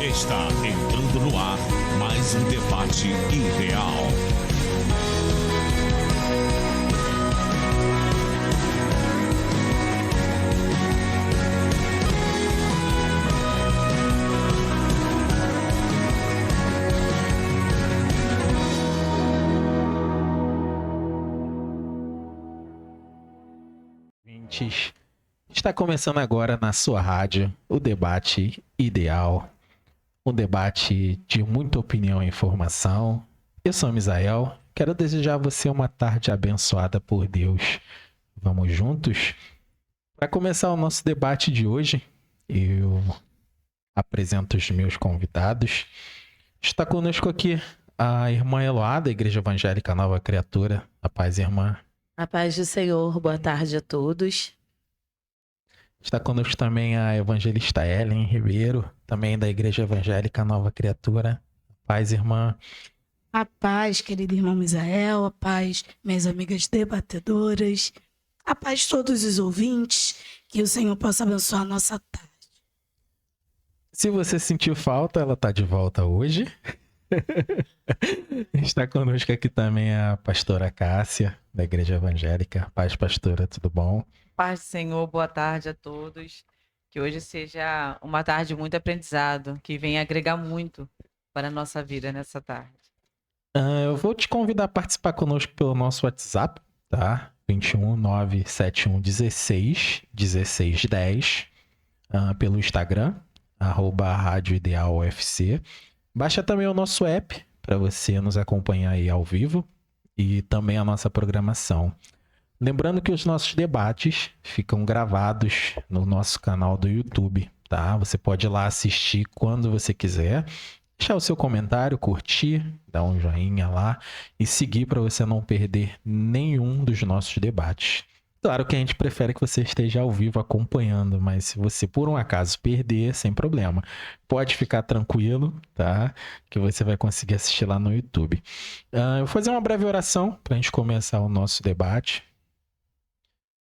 Está entrando no ar mais um debate irreal. Está começando agora na sua rádio o debate ideal, um debate de muita opinião e informação. Eu sou Misael, quero desejar a você uma tarde abençoada por Deus. Vamos juntos? Para começar o nosso debate de hoje, eu apresento os meus convidados. Está conosco aqui a irmã Eloá, da Igreja Evangélica Nova Criatura. A paz, irmã. A paz do Senhor, boa tarde a todos. Está conosco também a evangelista Ellen Ribeiro, também da Igreja Evangélica Nova Criatura. Paz, irmã. A paz, querido irmão Misael, a paz, minhas amigas debatedoras, a paz todos os ouvintes, que o Senhor possa abençoar a nossa tarde. Se você sentiu falta, ela está de volta hoje. Está conosco aqui também a pastora Cássia, da Igreja Evangélica. Paz, pastora, tudo bom? Paz do Senhor, boa tarde a todos. Que hoje seja uma tarde de muito aprendizado, que venha agregar muito para a nossa vida nessa tarde. Eu vou te convidar a participar conosco pelo nosso WhatsApp, tá? 21 971 16 16 10. Pelo Instagram, @Rádio Ideal UFC. Baixa também o nosso app para você nos acompanhar aí ao vivo e também a nossa programação. Lembrando que os nossos debates ficam gravados no nosso canal do YouTube, tá? Você pode ir lá assistir quando você quiser, deixar o seu comentário, curtir, dar um joinha lá e seguir para você não perder nenhum dos nossos debates. Claro que a gente prefere que você esteja ao vivo acompanhando, mas se você por um acaso perder, sem problema. Pode ficar tranquilo, tá? Que você vai conseguir assistir lá no YouTube. Eu vou fazer uma breve oração para a gente começar o nosso debate.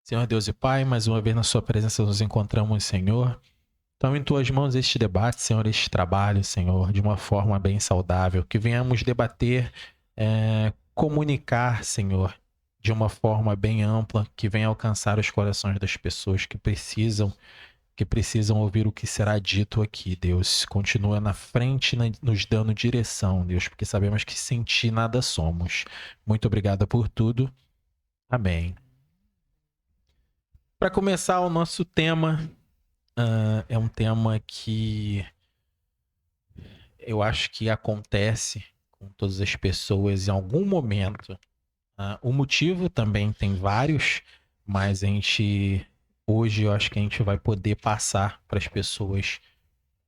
Senhor Deus e Pai, mais uma vez na sua presença nos encontramos, Senhor. Toma em tuas mãos este debate, Senhor, este trabalho, Senhor, de uma forma bem saudável. Que venhamos debater, comunicar, Senhor, de uma forma bem ampla, que venha alcançar os corações das pessoas que precisam ouvir o que será dito aqui, Deus. Continua na frente, nos dando direção, Deus, porque sabemos que sem ti nada somos. Muito obrigado por tudo. Amém. Para começar, o nosso tema é um tema que eu acho que acontece com todas as pessoas em algum momento. O motivo também tem vários, mas hoje eu acho que a gente vai poder passar para as pessoas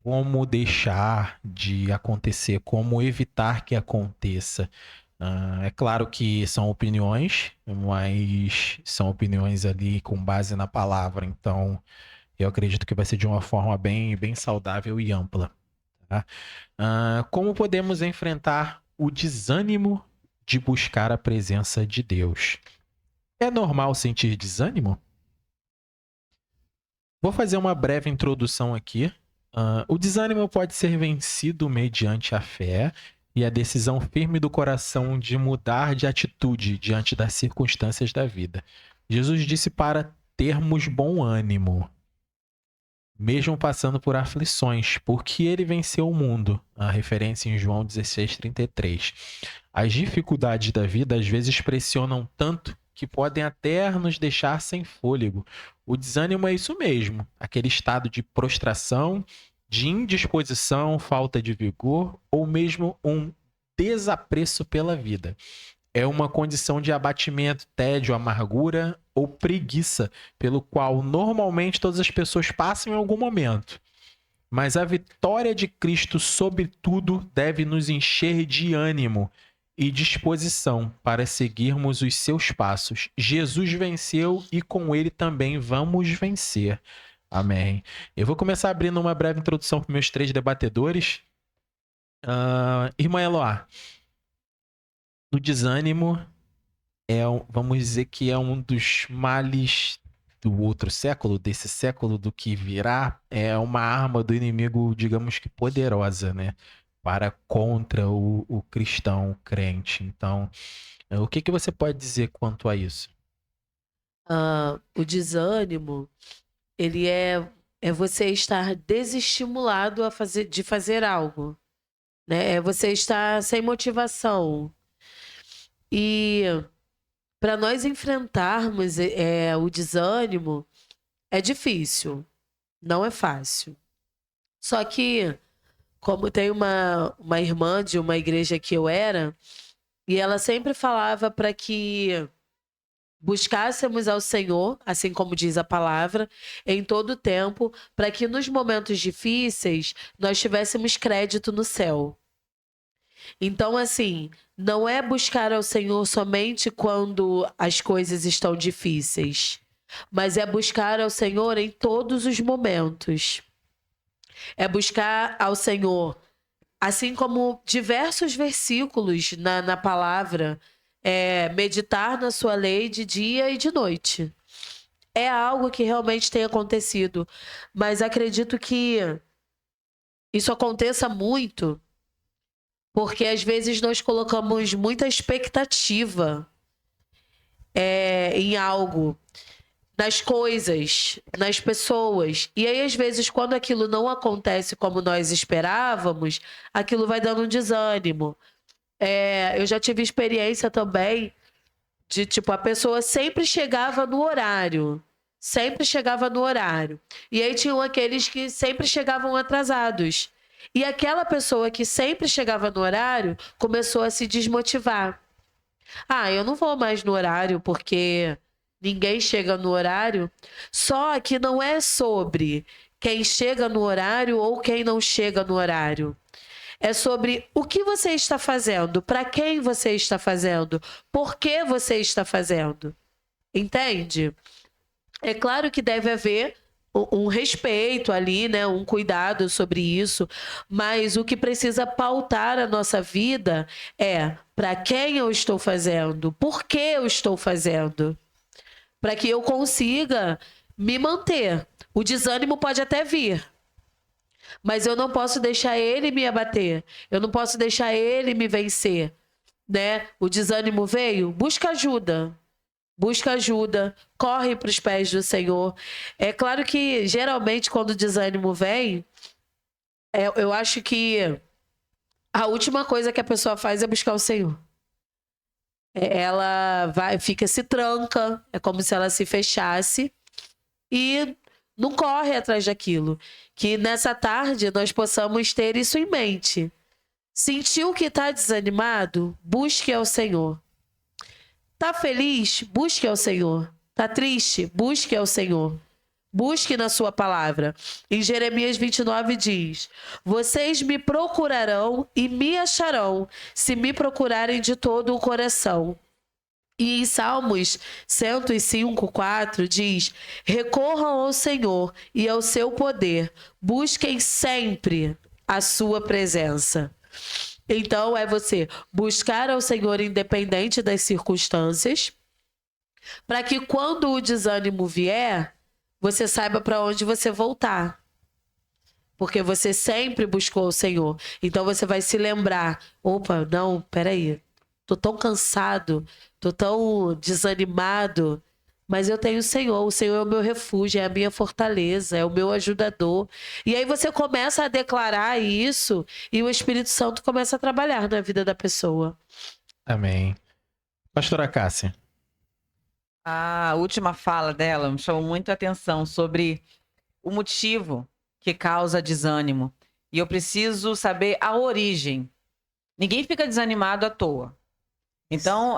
como deixar de acontecer, como evitar que aconteça. É claro que são opiniões, mas são opiniões ali com base na palavra, então eu acredito que vai ser de uma forma bem, bem saudável e ampla. Tá? Como podemos enfrentar o desânimo de buscar a presença de Deus? É normal sentir desânimo? Vou fazer uma breve introdução aqui. O desânimo pode ser vencido mediante a fé e a decisão firme do coração de mudar de atitude diante das circunstâncias da vida. Jesus disse para termos bom ânimo, mesmo passando por aflições, porque ele venceu o mundo. A referência em João 16:33. As dificuldades da vida às vezes pressionam tanto que podem até nos deixar sem fôlego. O desânimo é isso mesmo, aquele estado de prostração, de indisposição, falta de vigor ou mesmo um desapreço pela vida. É uma condição de abatimento, tédio, amargura ou preguiça, pelo qual normalmente todas as pessoas passam em algum momento. Mas a vitória de Cristo sobre tudo deve nos encher de ânimo e disposição para seguirmos os seus passos. Jesus venceu e com ele também vamos vencer. Amém. Eu vou começar abrindo uma breve introdução para meus 3 debatedores. Irmã Eloá, o desânimo vamos dizer que é um dos males do outro século, desse século do que virá, é uma arma do inimigo, digamos que poderosa, né? Para contra o cristão, o crente. Então, o que você pode dizer quanto a isso? O desânimo, ele é você estar desestimulado de fazer algo, né? É você estar sem motivação. E para nós enfrentarmos o desânimo, é difícil, não é fácil. Só que, como tem uma irmã de uma igreja que eu era, e ela sempre falava para que buscássemos ao Senhor, assim como diz a palavra, em todo o tempo, para que nos momentos difíceis nós tivéssemos crédito no céu. Então, assim, não é buscar ao Senhor somente quando as coisas estão difíceis, mas é buscar ao Senhor em todos os momentos. É buscar ao Senhor, assim como diversos versículos na palavra, meditar na sua lei de dia e de noite. É algo que realmente tem acontecido, mas acredito que isso aconteça muito porque às vezes nós colocamos muita expectativa em algo, nas coisas, nas pessoas. E aí, às vezes, quando aquilo não acontece como nós esperávamos, aquilo vai dando um desânimo. Eu já tive experiência também de, tipo, a pessoa sempre chegava no horário. Sempre chegava no horário. E aí tinham aqueles que sempre chegavam atrasados. E aquela pessoa que sempre chegava no horário começou a se desmotivar. Eu não vou mais no horário porque ninguém chega no horário. Só que não é sobre quem chega no horário ou quem não chega no horário. É sobre o que você está fazendo, para quem você está fazendo, por que você está fazendo. Entende? É claro que deve haver um respeito ali, né? Um cuidado sobre isso, mas o que precisa pautar a nossa vida é para quem eu estou fazendo, por que eu estou fazendo, para que eu consiga me manter. O desânimo pode até vir, mas eu não posso deixar ele me abater, eu não posso deixar ele me vencer, né? O desânimo veio, busca ajuda. Busca ajuda, corre para os pés do Senhor. É claro que, geralmente, quando o desânimo vem, eu acho que a última coisa que a pessoa faz é buscar o Senhor. Ela se tranca, é como se ela se fechasse e não corre atrás daquilo. Que nessa tarde nós possamos ter isso em mente. Sentiu que está desanimado? Busque ao Senhor. Tá feliz? Busque ao Senhor. Tá triste? Busque ao Senhor. Busque na sua palavra. Em Jeremias 29 diz: vocês me procurarão e me acharão, se me procurarem de todo o coração. E em Salmos 105:4 diz: recorram ao Senhor e ao seu poder. Busquem sempre a sua presença. Então, é você buscar ao Senhor independente das circunstâncias, para que quando o desânimo vier, você saiba para onde você voltar. Porque você sempre buscou o Senhor. Então, você vai se lembrar: opa, não, peraí, tô tão cansado, tô tão desanimado, mas eu tenho o Senhor é o meu refúgio, é a minha fortaleza, é o meu ajudador. E aí você começa a declarar isso e o Espírito Santo começa a trabalhar na vida da pessoa. Amém. Pastora Cássia. A última fala dela me chamou muito a atenção sobre o motivo que causa desânimo. E eu preciso saber a origem. Ninguém fica desanimado à toa. Então,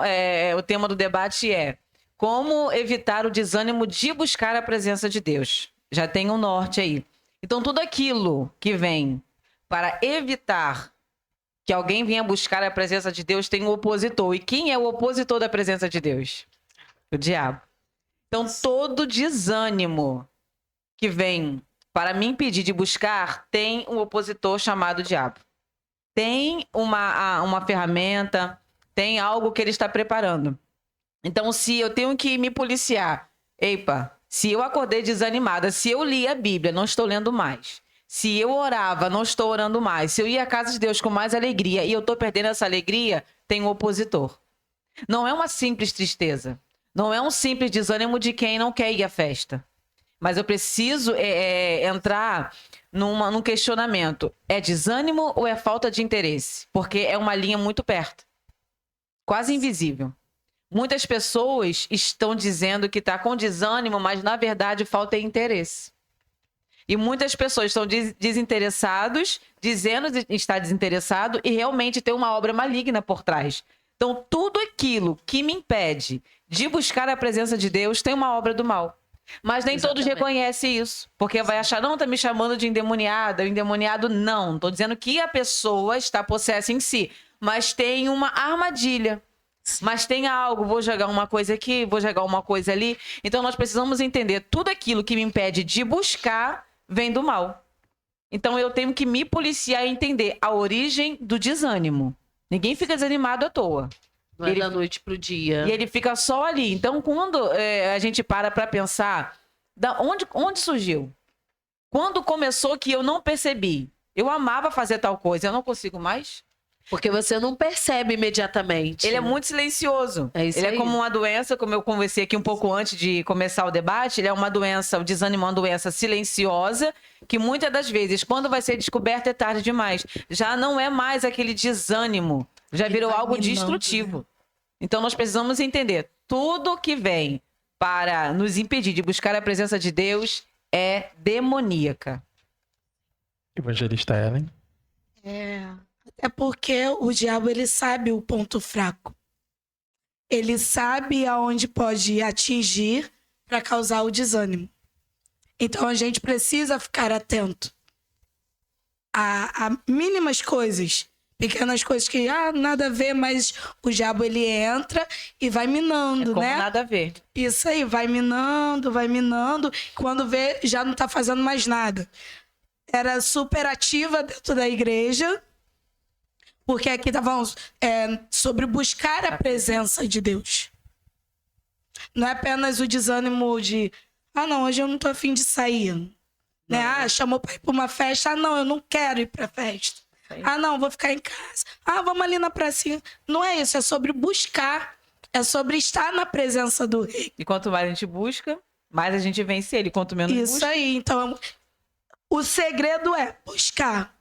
o tema do debate é: como evitar o desânimo de buscar a presença de Deus? Já tem um norte aí. Então, tudo aquilo que vem para evitar que alguém venha buscar a presença de Deus tem um opositor. E quem é o opositor da presença de Deus? O diabo. Então, todo desânimo que vem para me impedir de buscar tem um opositor chamado diabo. Tem uma ferramenta, tem algo que ele está preparando. Então, se eu tenho que me policiar, epa, Se eu acordei desanimada, se eu li a Bíblia, não estou lendo mais. Se eu orava, não estou orando mais. Se eu ia à casa de Deus com mais alegria e eu estou perdendo essa alegria, tem um opositor. Não é uma simples tristeza. Não é um simples desânimo de quem não quer ir à festa. Mas eu preciso entrar num questionamento. É desânimo ou é falta de interesse? Porque é uma linha muito perto. Quase invisível. Muitas pessoas estão dizendo que está com desânimo, mas na verdade falta interesse. E muitas pessoas estão desinteressados, dizendo estar desinteressado e realmente tem uma obra maligna por trás. Então, tudo aquilo que me impede de buscar a presença de Deus tem uma obra do mal. Mas nem todos reconhecem isso. Porque vai achar, não, tá me chamando de endemoniada. O endemoniado, não. Estou dizendo que a pessoa está possessa em si. Mas tem uma armadilha. Mas tem algo, vou jogar uma coisa aqui, vou jogar uma coisa ali. Então, nós precisamos entender tudo aquilo que me impede de buscar vem do mal. Então, eu tenho que me policiar e entender a origem do desânimo. Ninguém fica desanimado à toa. Não é da noite pro dia. E ele fica só ali. Então, quando a gente para pensar, onde surgiu? Quando começou que eu não percebi? Eu amava fazer tal coisa, eu não consigo mais? Porque você não percebe imediatamente. Ele é muito silencioso. É isso ele aí. É como uma doença, como eu conversei aqui um pouco antes de começar o debate, ele é uma doença, o desânimo é uma doença silenciosa, que muitas das vezes, quando vai ser descoberta, é tarde demais. Já não é mais aquele desânimo, já virou algo destrutivo. Então, nós precisamos entender, tudo que vem para nos impedir de buscar a presença de Deus é demoníaca. Evangelista Ellen. É porque o diabo, ele sabe o ponto fraco. Ele sabe aonde pode atingir para causar o desânimo. Então, a gente precisa ficar atento a mínimas coisas, pequenas coisas que nada a ver, mas o diabo, ele entra e vai minando, Como né? nada a ver. Isso aí, vai minando. Quando vê, já não tá fazendo mais nada. Era super ativa dentro da igreja, porque aqui tá falando sobre buscar a presença de Deus. Não é apenas o desânimo de, não, hoje eu não tô afim de sair. Né? Chamou pra ir pra uma festa, não, eu não quero ir pra festa. Não, vou ficar em casa. Vamos ali na pracinha. Não é isso, é sobre buscar, é sobre estar na presença do Rei. E quanto mais a gente busca, mais a gente vence ele. Quanto menos Isso busca... aí, então, o segredo é buscar.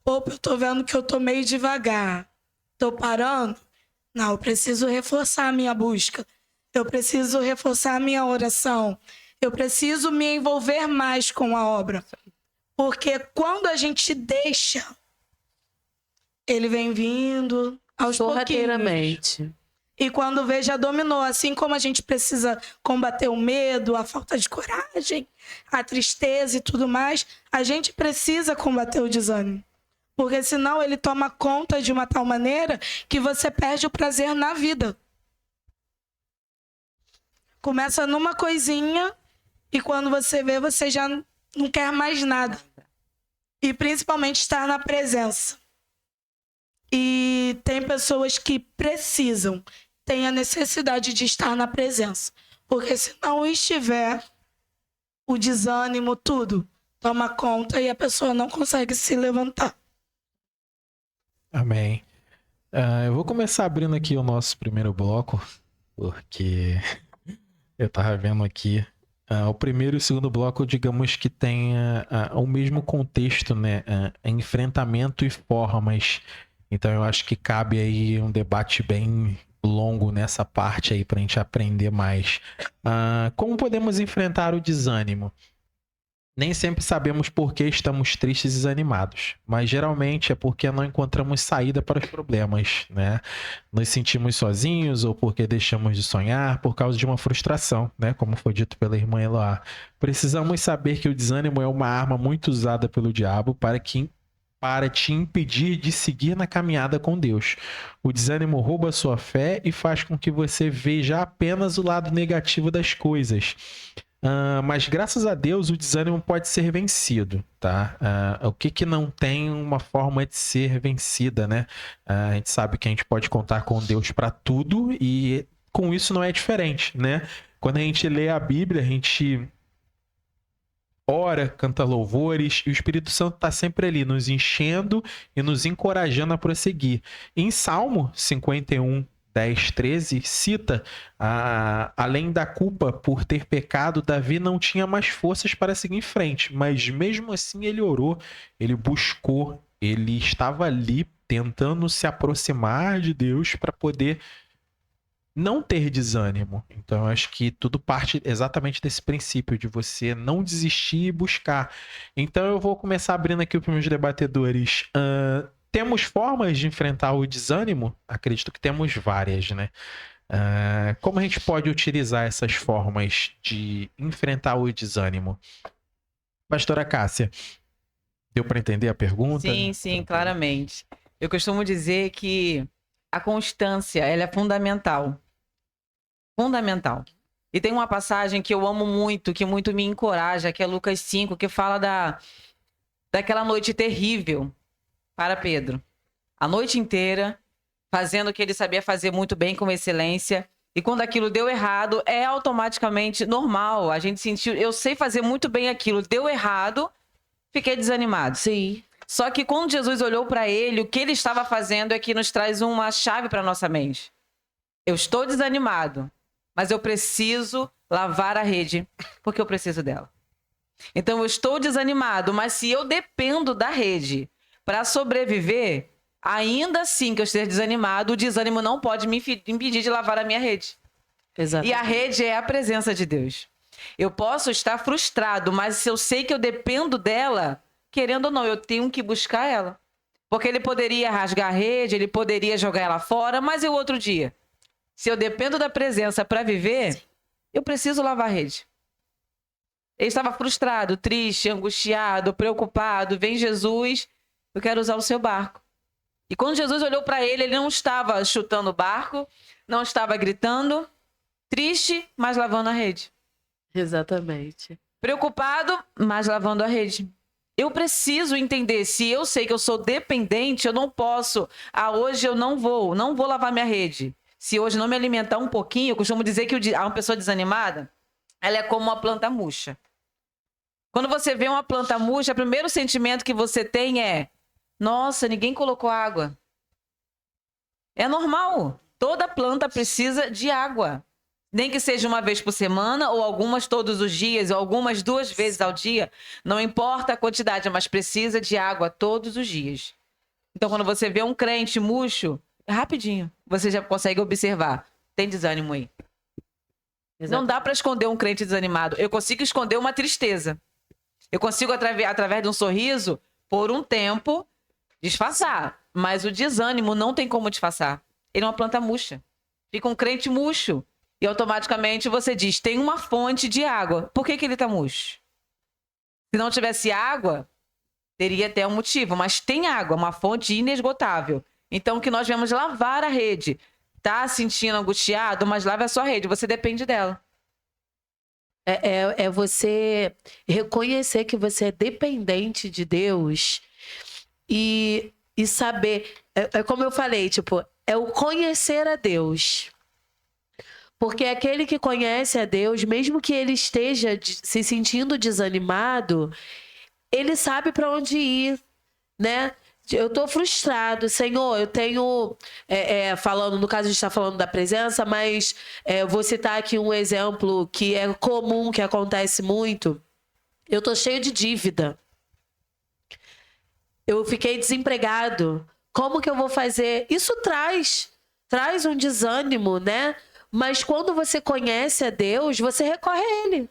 Opa, eu tô vendo que eu tô meio devagar. Tô parando? Não, eu preciso reforçar a minha busca. Eu preciso reforçar a minha oração. Eu preciso me envolver mais com a obra. Porque quando a gente deixa, ele vem vindo aos pouquinhos. E quando vê, já dominou. Assim como a gente precisa combater o medo, a falta de coragem, a tristeza e tudo mais, a gente precisa combater o desânimo. Porque senão ele toma conta de uma tal maneira que você perde o prazer na vida. Começa numa coisinha e quando você vê, você já não quer mais nada. E principalmente estar na presença. E tem pessoas que precisam, têm a necessidade de estar na presença. Porque se não estiver, o desânimo, tudo, toma conta e a pessoa não consegue se levantar. Amém. Eu vou começar abrindo aqui o nosso primeiro bloco, porque eu tava vendo aqui. O primeiro e o segundo bloco, digamos que tem o mesmo contexto, né? Enfrentamento e formas. Então eu acho que cabe aí um debate bem longo nessa parte aí pra gente aprender mais. Como podemos enfrentar o desânimo? Nem sempre sabemos por que estamos tristes e desanimados, mas geralmente é porque não encontramos saída para os problemas, né? Nos sentimos sozinhos ou porque deixamos de sonhar por causa de uma frustração, né? Como foi dito pela irmã Eloá. Precisamos saber que o desânimo é uma arma muito usada pelo diabo para te impedir de seguir na caminhada com Deus. O desânimo rouba a sua fé e faz com que você veja apenas o lado negativo das coisas. Mas graças a Deus o desânimo pode ser vencido, tá? O que não tem uma forma de ser vencida, né? A gente sabe que a gente pode contar com Deus para tudo e com isso não é diferente, né? Quando a gente lê a Bíblia, a gente ora, canta louvores, e o Espírito Santo está sempre ali, nos enchendo e nos encorajando a prosseguir. Em Salmo 51, 10, 13, cita, além da culpa por ter pecado, Davi não tinha mais forças para seguir em frente, mas mesmo assim ele orou, ele buscou, ele estava ali tentando se aproximar de Deus para poder não ter desânimo. Então, eu acho que tudo parte exatamente desse princípio de você não desistir e buscar. Então, eu vou começar abrindo aqui para os meus debatedores. Temos formas de enfrentar o desânimo? Acredito que temos várias, né? Como a gente pode utilizar essas formas de enfrentar o desânimo? Pastora Cássia, deu para entender a pergunta? Sim, claramente. Eu costumo dizer que a constância, ela é fundamental. Fundamental. E tem uma passagem que eu amo muito, que muito me encoraja, que é Lucas 5, que fala daquela noite terrível para Pedro. A noite inteira, fazendo o que ele sabia fazer muito bem, com excelência. E quando aquilo deu errado, é automaticamente normal. A gente sentiu, eu sei fazer muito bem aquilo, deu errado, fiquei desanimado. Sim. Só que quando Jesus olhou para ele, o que ele estava fazendo é que nos traz uma chave para nossa mente. Eu estou desanimado, mas eu preciso lavar a rede, porque eu preciso dela. Então eu estou desanimado, mas se eu dependo da rede para sobreviver, ainda assim que eu esteja desanimado, o desânimo não pode me impedir de lavar a minha rede. Exatamente. E a rede é a presença de Deus. Eu posso estar frustrado, mas se eu sei que eu dependo dela, querendo ou não, eu tenho que buscar ela. Porque ele poderia rasgar a rede, ele poderia jogar ela fora, mas e o outro dia? Se eu dependo da presença para viver, eu preciso lavar a rede. Ele estava frustrado, triste, angustiado, preocupado. Vem Jesus, eu quero usar o seu barco. E quando Jesus olhou para ele, ele não estava chutando o barco, não estava gritando, triste, mas lavando a rede. Exatamente. Preocupado, mas lavando a rede. Eu preciso entender, se eu sei que eu sou dependente, eu não posso. Hoje eu não vou lavar minha rede. Se hoje não me alimentar um pouquinho, eu costumo dizer que uma pessoa desanimada, ela é como uma planta murcha. Quando você vê uma planta murcha, o primeiro sentimento que você tem é: nossa, ninguém colocou água. É normal. Toda planta precisa de água. Nem que seja uma vez por semana, ou algumas todos os dias, ou algumas 2 vezes ao dia. Não importa a quantidade, mas precisa de água todos os dias. Então, quando você vê um crente murcho, rapidinho, você já consegue observar. Tem desânimo aí. Exatamente. Não dá para esconder um crente desanimado. Eu consigo esconder uma tristeza. Eu consigo, através de um sorriso, por um tempo, disfarçar. Mas o desânimo não tem como disfarçar. Ele é uma planta murcha. Fica um crente murcho. E automaticamente você diz, tem uma fonte de água. Por que ele está murcho? Se não tivesse água, teria até um motivo. Mas tem água, uma fonte inesgotável. Então, que nós vamos lavar a rede. Tá sentindo angustiado, mas lave a sua rede. Você depende dela. É você reconhecer que você é dependente de Deus e saber. É como eu falei, tipo, é o conhecer a Deus. Porque aquele que conhece a Deus, mesmo que ele esteja se sentindo desanimado, ele sabe para onde ir, né? Eu tô frustrado, Senhor, eu tenho... falando, no caso a gente está falando da presença, mas eu vou citar aqui um exemplo que é comum, que acontece muito. Eu tô cheio de dívida. Eu fiquei desempregado. Como que eu vou fazer? Isso traz um desânimo, né? Mas quando você conhece a Deus, você recorre a Ele.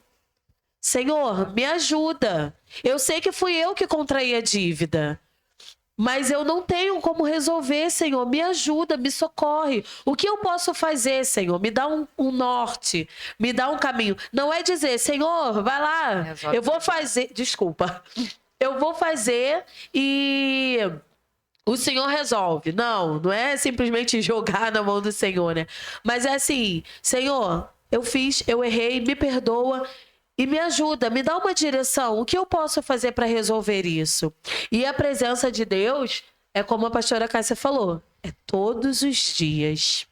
Senhor, me ajuda. Eu sei que fui eu que contraí a dívida. Mas eu não tenho como resolver, Senhor. Me ajuda, me socorre. O que eu posso fazer, Senhor? Me dá um norte, me dá um caminho. Não é dizer, Senhor, vai lá, eu vou fazer... Desculpa. Eu vou fazer e o Senhor resolve. Não é simplesmente jogar na mão do Senhor, né? Mas é assim, Senhor, eu fiz, eu errei, me perdoa... E me ajuda, me dá uma direção. O que eu posso fazer para resolver isso? E a presença de Deus é como a pastora Cássia falou. É todos os dias.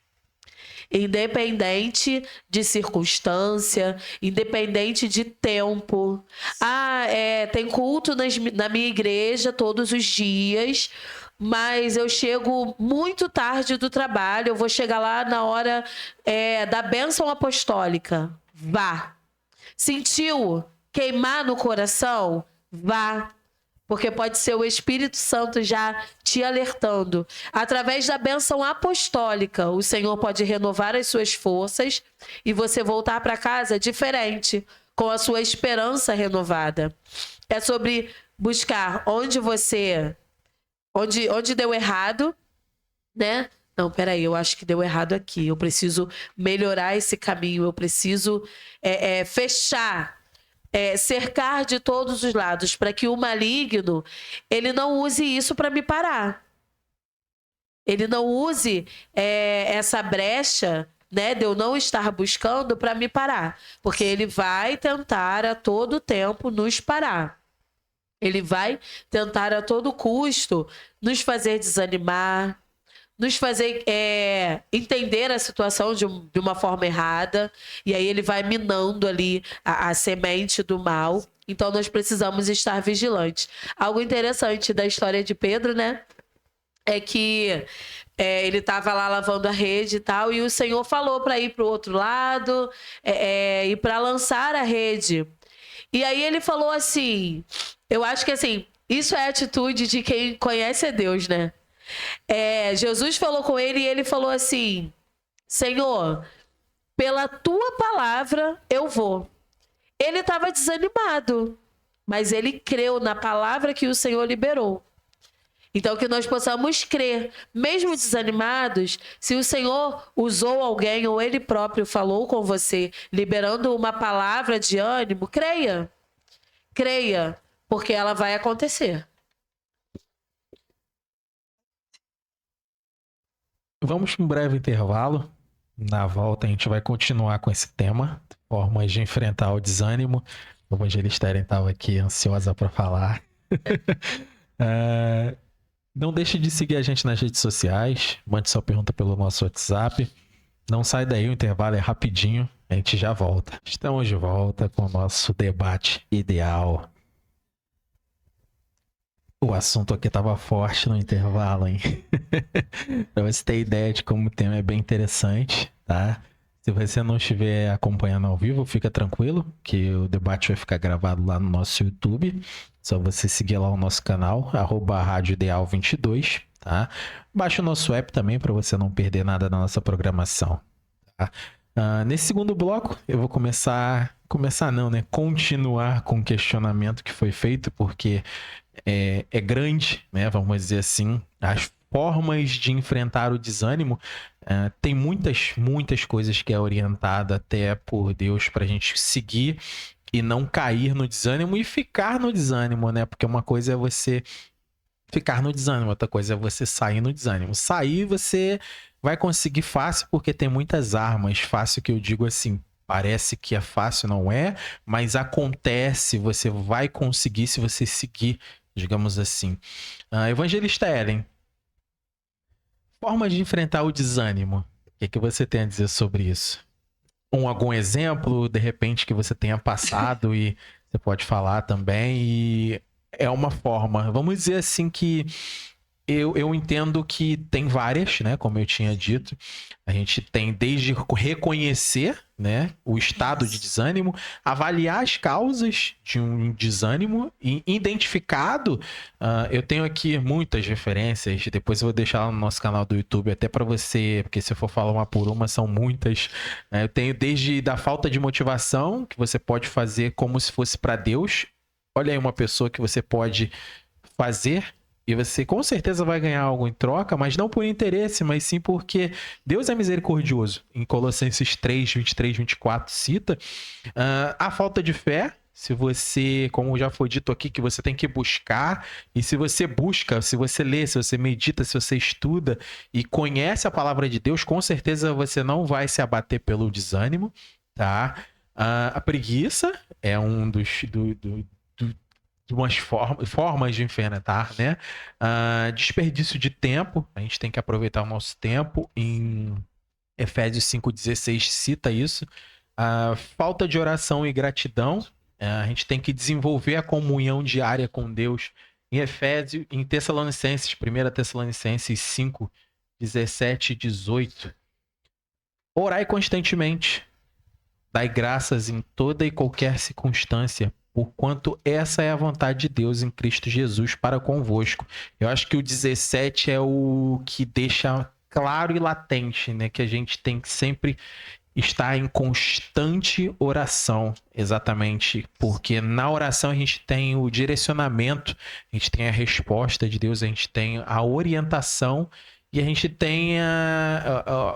independente de circunstância, independente de tempo. Tem culto na minha igreja todos os dias, mas eu chego muito tarde do trabalho, eu vou chegar lá na hora da bênção apostólica. Vá. Sentiu queimar no coração? Vá. Porque pode ser o Espírito Santo já te alertando. Através da bênção apostólica, o Senhor pode renovar as suas forças e você voltar para casa diferente, com a sua esperança renovada. É sobre buscar onde deu errado, né? Não, peraí, eu acho que deu errado aqui. Eu preciso melhorar esse caminho, eu preciso fechar, cercar de todos os lados, para que o maligno, ele não use isso para me parar. Ele não use essa brecha, né, de eu não estar buscando para me parar. Porque ele vai tentar a todo tempo nos parar. Ele vai tentar a todo custo nos fazer desanimar, nos fazer entender a situação de uma forma errada. E aí ele vai minando ali a semente do mal. Então nós precisamos estar vigilantes. Algo interessante da história de Pedro, né? É que ele estava lá lavando a rede e tal, e o Senhor falou para ir para o outro lado e para lançar a rede. E aí ele falou assim, eu acho que assim, isso é a atitude de quem conhece a Deus, né? Jesus falou com ele e ele falou assim, Senhor, pela tua palavra eu vou. Ele estava desanimado, mas ele creu na palavra que o Senhor liberou. Então, que nós possamos crer, mesmo desanimados, se o Senhor usou alguém ou Ele próprio falou com você, liberando uma palavra de ânimo, creia. Creia, porque ela vai acontecer. Vamos para um breve intervalo. Na volta a gente vai continuar com esse tema, formas de enfrentar o desânimo. A evangelista Eren estava aqui ansiosa para falar. Não deixe de seguir a gente nas redes sociais. Mande sua pergunta pelo nosso WhatsApp. Não sai daí, o intervalo é rapidinho. A gente já volta. Estamos de volta com o nosso debate ideal. O assunto aqui estava forte no intervalo, hein? Pra você ter ideia de como o tema é bem interessante, tá? Se você não estiver acompanhando ao vivo, fica tranquilo, que o debate vai ficar gravado lá no nosso YouTube. Só você seguir lá o nosso canal, @RádioIdeal22, tá? Baixa o nosso app também para você não perder nada da nossa programação, tá? Nesse segundo bloco, eu vou continuar com o questionamento que foi feito, porque é grande, né? Vamos dizer assim, as formas de enfrentar o desânimo. Tem muitas coisas que é orientada até por Deus pra gente seguir e não cair no desânimo e ficar no desânimo, né? Porque uma coisa é você ficar no desânimo, outra coisa é você sair no desânimo. Sair você vai conseguir fácil porque tem muitas armas. Fácil que eu digo assim, parece que é fácil, não é, mas acontece, você vai conseguir se você seguir, digamos assim. Evangelista Eren, formas de enfrentar o desânimo. O que você tem a dizer sobre isso? Algum exemplo, de repente, que você tenha passado e você pode falar também. E é uma forma, vamos dizer assim, que eu entendo que tem várias, né? Como eu tinha dito. A gente tem desde reconhecer, né, o estado de desânimo, avaliar as causas de um desânimo e identificado. Eu tenho aqui muitas referências, depois eu vou deixar lá no nosso canal do YouTube até para você, porque se eu for falar uma por uma, são muitas. Eu tenho desde da falta de motivação, que você pode fazer como se fosse para Deus. Olha aí uma pessoa que você pode fazer e você com certeza vai ganhar algo em troca, mas não por interesse, mas sim porque Deus é misericordioso. Em Colossenses 3, 23, 24 cita a falta de fé. Se você, como já foi dito aqui, que você tem que buscar, e se você busca, se você lê, se você medita, se você estuda e conhece a palavra de Deus, com certeza você não vai se abater pelo desânimo, tá? A preguiça é um dos umas formas de enfrentar, né? Desperdício de tempo. A gente tem que aproveitar o nosso tempo em Efésios 5,16 cita isso. A falta de oração e gratidão. A gente tem que desenvolver a comunhão diária com Deus. Em Tessalonicenses, 1 Tessalonicenses 5, 17 e 18. Orai constantemente. Dai graças em toda e qualquer circunstância, porquanto essa é a vontade de Deus em Cristo Jesus para convosco. Eu acho que o 17 é o que deixa claro e latente, né? Que a gente tem que sempre estar em constante oração, exatamente, porque na oração a gente tem o direcionamento, a gente tem a resposta de Deus, a gente tem a orientação e a gente tem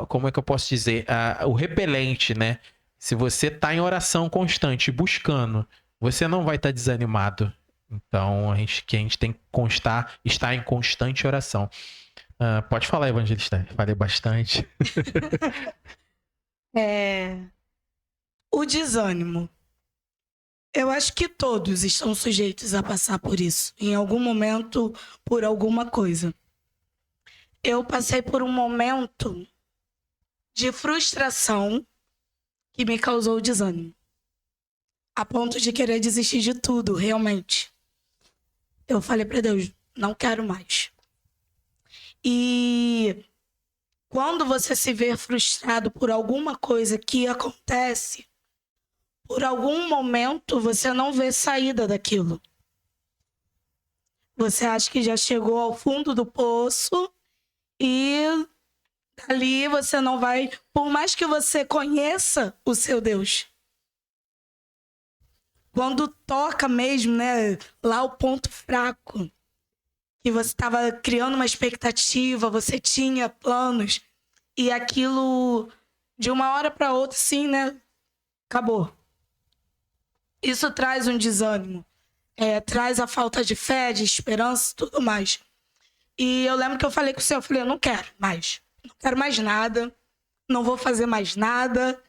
como é que eu posso dizer, o repelente, né? Se você está em oração constante, buscando, você não vai estar desanimado. Então a gente tem que estar em constante oração. Pode falar, Evangelista. Falei bastante. O desânimo. Eu acho que todos estão sujeitos a passar por isso. Em algum momento, por alguma coisa. Eu passei por um momento de frustração que me causou desânimo. A ponto de querer desistir de tudo, realmente. Eu falei para Deus, não quero mais. E quando você se vê frustrado por alguma coisa que acontece, por algum momento você não vê saída daquilo. Você acha que já chegou ao fundo do poço e dali você não vai, por mais que você conheça o seu Deus. Quando toca mesmo, né, lá o ponto fraco, que você estava criando uma expectativa, você tinha planos, e aquilo, de uma hora para outra, sim, né, acabou. Isso traz um desânimo, traz a falta de fé, de esperança e tudo mais. E eu lembro que eu falei com o Senhor, eu falei, eu não quero mais nada, não vou fazer mais nada,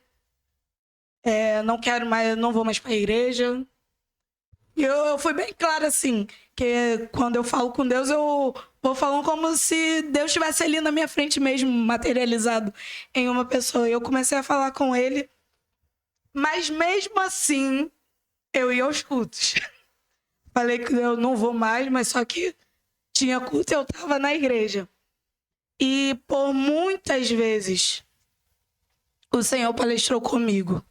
não quero mais, não vou mais para a igreja. E eu fui bem clara assim, que quando eu falo com Deus, eu vou falando como se Deus estivesse ali na minha frente mesmo, materializado em uma pessoa. E eu comecei a falar com ele, mas mesmo assim, eu ia aos cultos. Falei que eu não vou mais, mas só que tinha culto e eu estava na igreja. E por muitas vezes, o Senhor palestrou comigo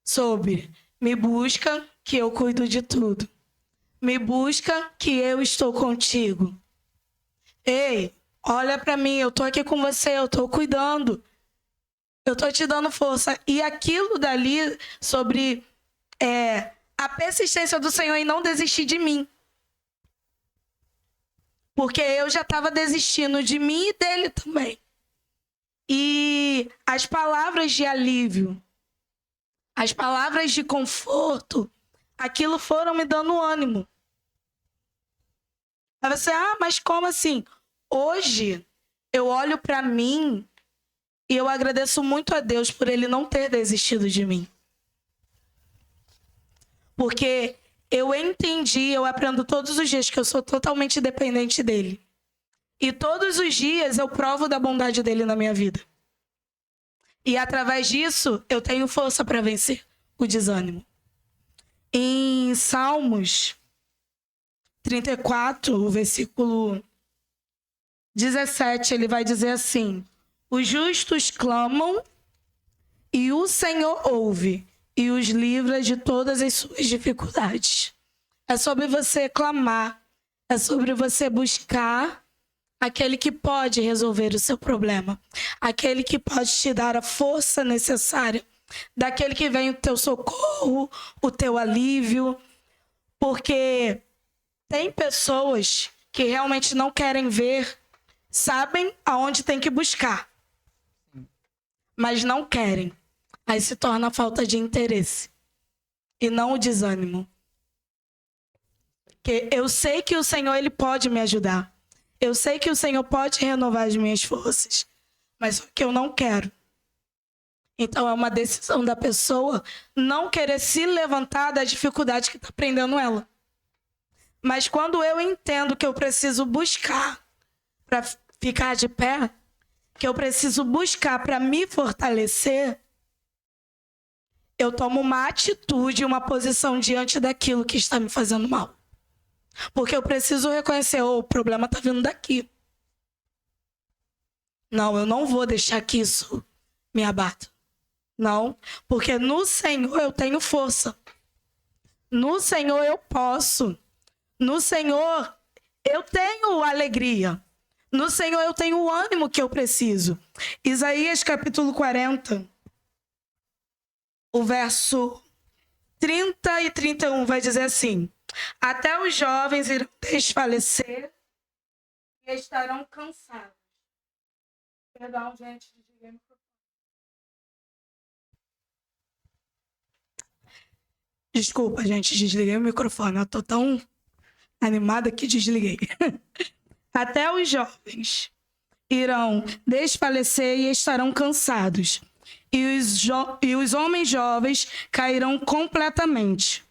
sobre me busca que eu cuido de tudo. Me busca que eu estou contigo. Ei, olha para mim, eu tô aqui com você, eu tô cuidando. Eu tô te dando força. E aquilo dali sobre a persistência do Senhor em não desistir de mim. Porque eu já estava desistindo de mim e dele também. E as palavras de alívio, as palavras de conforto, aquilo foram me dando ânimo. Aí você, mas como assim? Hoje, eu olho para mim e eu agradeço muito a Deus por ele não ter desistido de mim. Porque eu entendi, eu aprendo todos os dias que eu sou totalmente dependente dele. E todos os dias eu provo da bondade dele na minha vida. E através disso, eu tenho força para vencer o desânimo. Em Salmos 34, o versículo 17, ele vai dizer assim: os justos clamam e o Senhor ouve e os livra de todas as suas dificuldades. É sobre você clamar, é sobre você buscar aquele que pode resolver o seu problema, aquele que pode te dar a força necessária, daquele que vem o teu socorro, o teu alívio, porque tem pessoas que realmente não querem ver, sabem aonde tem que buscar, mas não querem. Aí se torna a falta de interesse e não o desânimo. Porque eu sei que o Senhor ele pode me ajudar. Eu sei que o Senhor pode renovar as minhas forças, mas só que eu não quero. Então é uma decisão da pessoa não querer se levantar da dificuldade que está prendendo ela. Mas quando eu entendo que eu preciso buscar para ficar de pé, que eu preciso buscar para me fortalecer, eu tomo uma atitude, uma posição diante daquilo que está me fazendo mal. Porque eu preciso reconhecer, o problema está vindo daqui. Não, eu não vou deixar que isso me abata. Não, porque no Senhor eu tenho força. No Senhor eu posso. No Senhor eu tenho alegria. No Senhor eu tenho o ânimo que eu preciso. Isaías capítulo 40, o verso 30 e 31 vai dizer assim: até os jovens irão desfalecer e estarão cansados. Perdão, gente. Desculpa, gente, desliguei o microfone. Eu tô tão animada que desliguei. Até os jovens irão desfalecer e estarão cansados. E os homens jovens cairão completamente.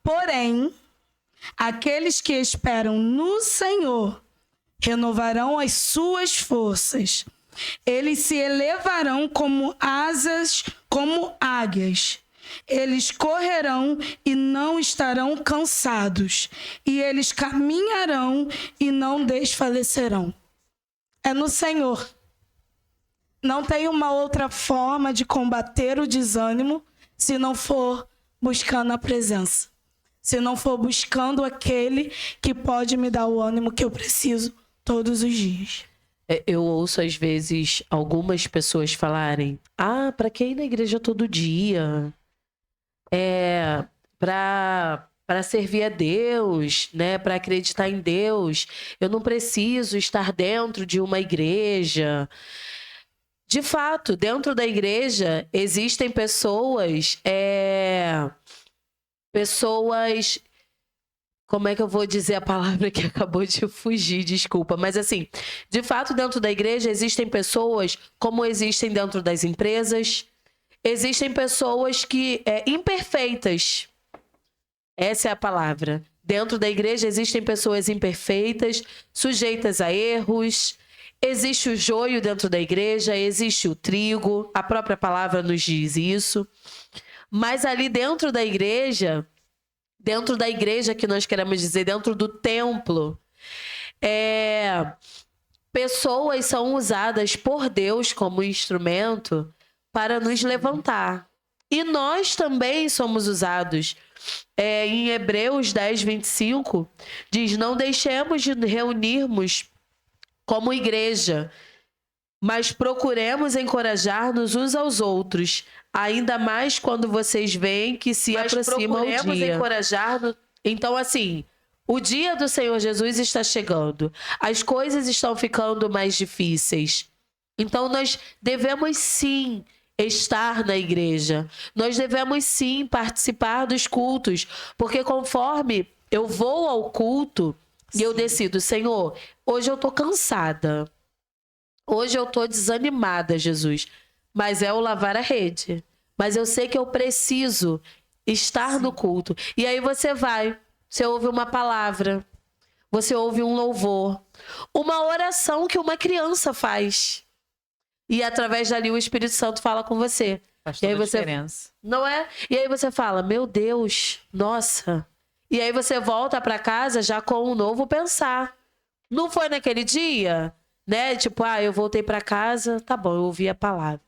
Porém, aqueles que esperam no Senhor renovarão as suas forças. Eles se elevarão como asas, como águias. Eles correrão e não estarão cansados. E eles caminharão e não desfalecerão. É no Senhor. Não tem uma outra forma de combater o desânimo se não for buscando a presença. Se não for buscando aquele que pode me dar o ânimo que eu preciso todos os dias. Eu ouço às vezes algumas pessoas falarem: ah, para que ir na igreja todo dia? Para servir a Deus, né? Para acreditar em Deus. Eu não preciso estar dentro de uma igreja. De fato, dentro da igreja existem pessoas, como é que eu vou dizer a palavra que acabou de fugir, desculpa. Mas assim, de fato, dentro da igreja existem pessoas como existem dentro das empresas. Existem pessoas que imperfeitas. Essa é a palavra. Dentro da igreja existem pessoas imperfeitas, sujeitas a erros. Existe o joio dentro da igreja, existe o trigo. A própria palavra nos diz isso. Mas ali dentro da igreja que nós queremos dizer, dentro do templo, pessoas são usadas por Deus como instrumento para nos levantar. E nós também somos usados. Em Hebreus 10, 25, diz: não deixemos de reunirmos como igreja, mas procuremos encorajar-nos uns aos outros, ainda mais quando vocês veem que se aproxima o dia. Então, assim, o dia do Senhor Jesus está chegando. As coisas estão ficando mais difíceis. Então, nós devemos sim estar na igreja. Nós devemos sim participar dos cultos, porque conforme eu vou ao culto e eu decido: Senhor, hoje eu tô cansada. Hoje eu tô desanimada, Jesus. Mas é o lavar a rede. Mas eu sei que eu preciso estar no culto. E aí você vai, você ouve uma palavra, você ouve um louvor, uma oração que uma criança faz. E através dali o Espírito Santo fala com você. Faz e aí toda a você, diferença. não é? E aí você fala: meu Deus, nossa. E aí você volta para casa já com um novo pensar. Não foi naquele dia, né? Tipo, eu voltei para casa, tá bom, eu ouvi a palavra.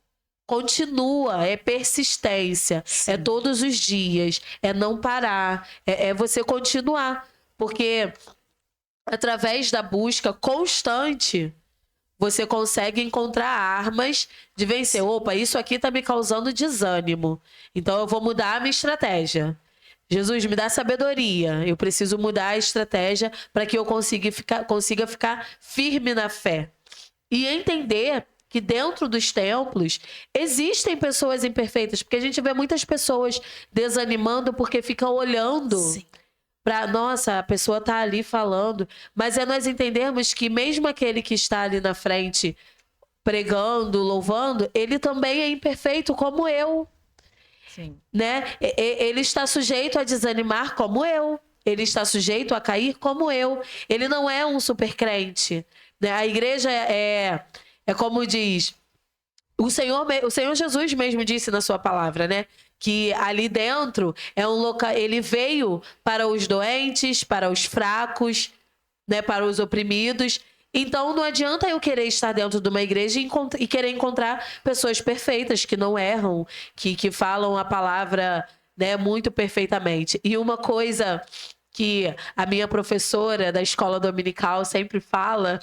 Continua, é persistência, é todos os dias, é não parar, é você continuar. Porque através da busca constante, você consegue encontrar armas de vencer. Opa, isso aqui tá me causando desânimo. Então eu vou mudar a minha estratégia. Jesus, me dá sabedoria. Eu preciso mudar a estratégia para que eu consiga ficar firme na fé. E entender que dentro dos templos existem pessoas imperfeitas. Porque a gente vê muitas pessoas desanimando porque ficam olhando para, nossa, a pessoa tá ali falando. Mas é nós entendermos que mesmo aquele que está ali na frente pregando, louvando, ele também é imperfeito como eu. Sim. Né? Ele está sujeito a desanimar como eu. Ele está sujeito a cair como eu. Ele não é um super crente. Né? A igreja é É como diz o Senhor Jesus mesmo disse na sua palavra, né? Que ali dentro é um local, ele veio para os doentes, para os fracos, né? Para os oprimidos. Então não adianta eu querer estar dentro de uma igreja e querer encontrar pessoas perfeitas que não erram, que falam a palavra, né, muito perfeitamente. E uma coisa que a minha professora da escola dominical sempre fala,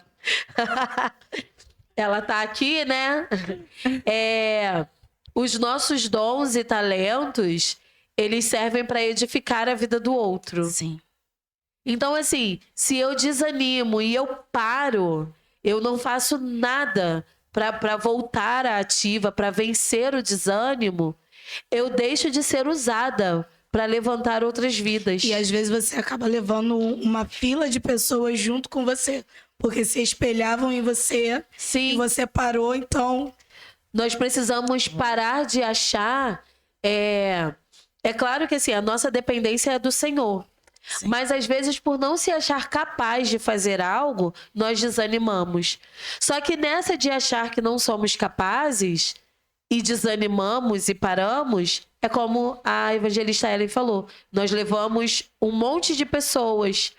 ela tá aqui, né? Os nossos dons e talentos, eles servem para edificar a vida do outro. Sim. Então, assim, se eu desanimo e eu paro, eu não faço nada para voltar à ativa, para vencer o desânimo, eu deixo de ser usada para levantar outras vidas. E às vezes você acaba levando uma fila de pessoas junto com você, porque se espelhavam em você. Sim. E você parou, então... Nós precisamos parar de achar... É claro que assim, a nossa dependência é do Senhor. Sim. Mas às vezes, por não se achar capaz de fazer algo, nós desanimamos. Só que nessa de achar que não somos capazes e desanimamos e paramos, é como a evangelista Ellen falou. Nós levamos um monte de pessoas,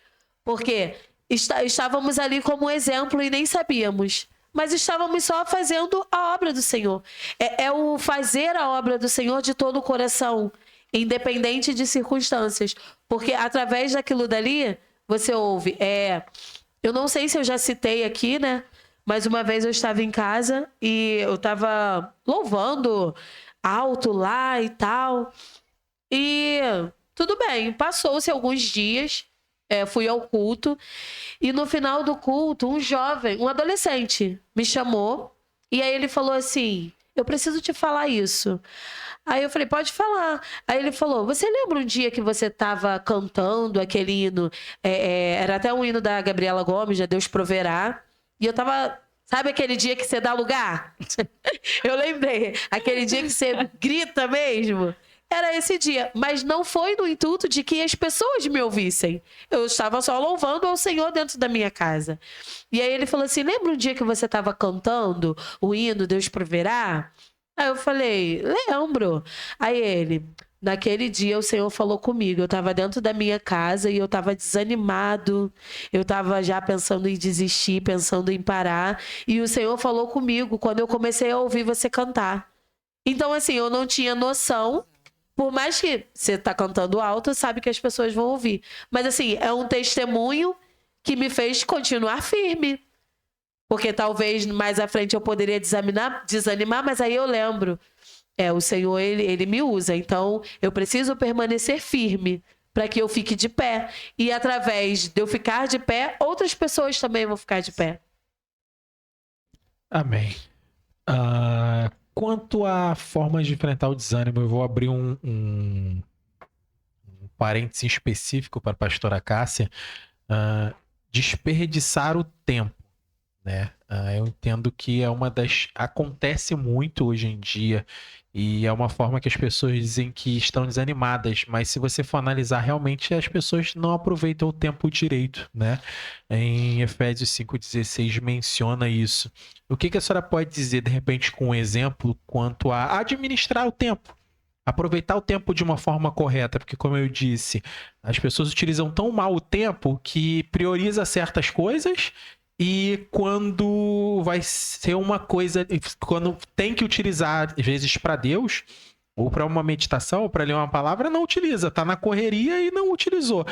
porque estávamos ali como exemplo e nem sabíamos. Mas estávamos só fazendo a obra do Senhor. É o fazer a obra do Senhor de todo o coração, independente de circunstâncias. Porque através daquilo dali, você ouve. Eu não sei se eu já citei aqui, né? Mas uma vez eu estava em casa e eu estava louvando alto lá e tal. E tudo bem, passou-se alguns dias, fui ao culto. E no final do culto, um jovem, um adolescente, me chamou. E aí ele falou assim, eu preciso te falar isso. Aí eu falei, pode falar. Aí ele falou, você lembra um dia que você estava cantando aquele hino? Era até um hino da Gabriela Gomes, Deus Proverá. E eu tava... Sabe aquele dia que você dá lugar? Eu lembrei. Aquele dia que você grita mesmo. Era esse dia. Mas não foi no intuito de que as pessoas me ouvissem. Eu estava só louvando ao Senhor dentro da minha casa. E aí ele falou assim, lembra um dia que você estava cantando o hino Deus Proverá? Aí eu falei, lembro. Aí ele, naquele dia o Senhor falou comigo. Eu estava dentro da minha casa e eu estava desanimado. Eu estava já pensando em desistir, pensando em parar. E o Senhor falou comigo quando eu comecei a ouvir você cantar. Então, assim, eu não tinha noção. Por mais que você está cantando alto, sabe que as pessoas vão ouvir. Mas, assim, é um testemunho que me fez continuar firme. Porque talvez mais à frente eu poderia desanimar, mas aí eu lembro. O Senhor, ele me usa. Então, eu preciso permanecer firme para que eu fique de pé. E através de eu ficar de pé, outras pessoas também vão ficar de pé. Amém. Quanto a formas de enfrentar o desânimo, eu vou abrir um parêntese específico para a pastora Cássia. Desperdiçar o tempo. Né? Eu entendo que acontece muito hoje em dia e é uma forma que as pessoas dizem que estão desanimadas, mas se você for analisar, realmente as pessoas não aproveitam o tempo direito, né? Em Efésios 5,16 menciona isso. O que a senhora pode dizer, de repente, com um exemplo, quanto a administrar o tempo? Aproveitar o tempo de uma forma correta, porque como eu disse, as pessoas utilizam tão mal o tempo que prioriza certas coisas. E quando vai ser uma coisa, quando tem que utilizar, às vezes, para Deus, ou para uma meditação, ou para ler uma palavra, não utiliza. Tá na correria e não utilizou.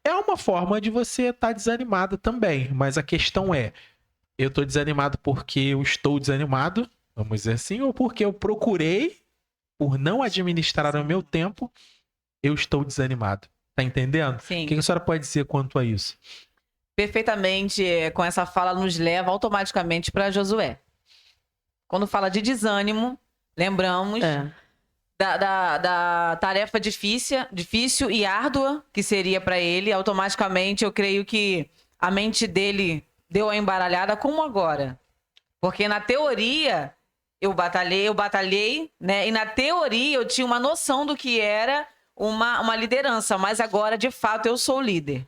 É uma forma de você estar desanimado também. Mas a questão é, eu estou desanimado porque eu estou desanimado, vamos dizer assim, ou porque eu procurei, por não administrar o meu tempo, eu estou desanimado. Tá entendendo? Sim. O que a senhora pode dizer quanto a isso? Perfeitamente, com essa fala nos leva automaticamente para Josué. Quando fala de desânimo, lembramos da tarefa difícil e árdua que seria para ele. Automaticamente, eu creio que a mente dele deu a embaralhada, como agora. Porque na teoria, eu batalhei, né? E na teoria, eu tinha uma noção do que era uma liderança. Mas agora, de fato, eu sou líder.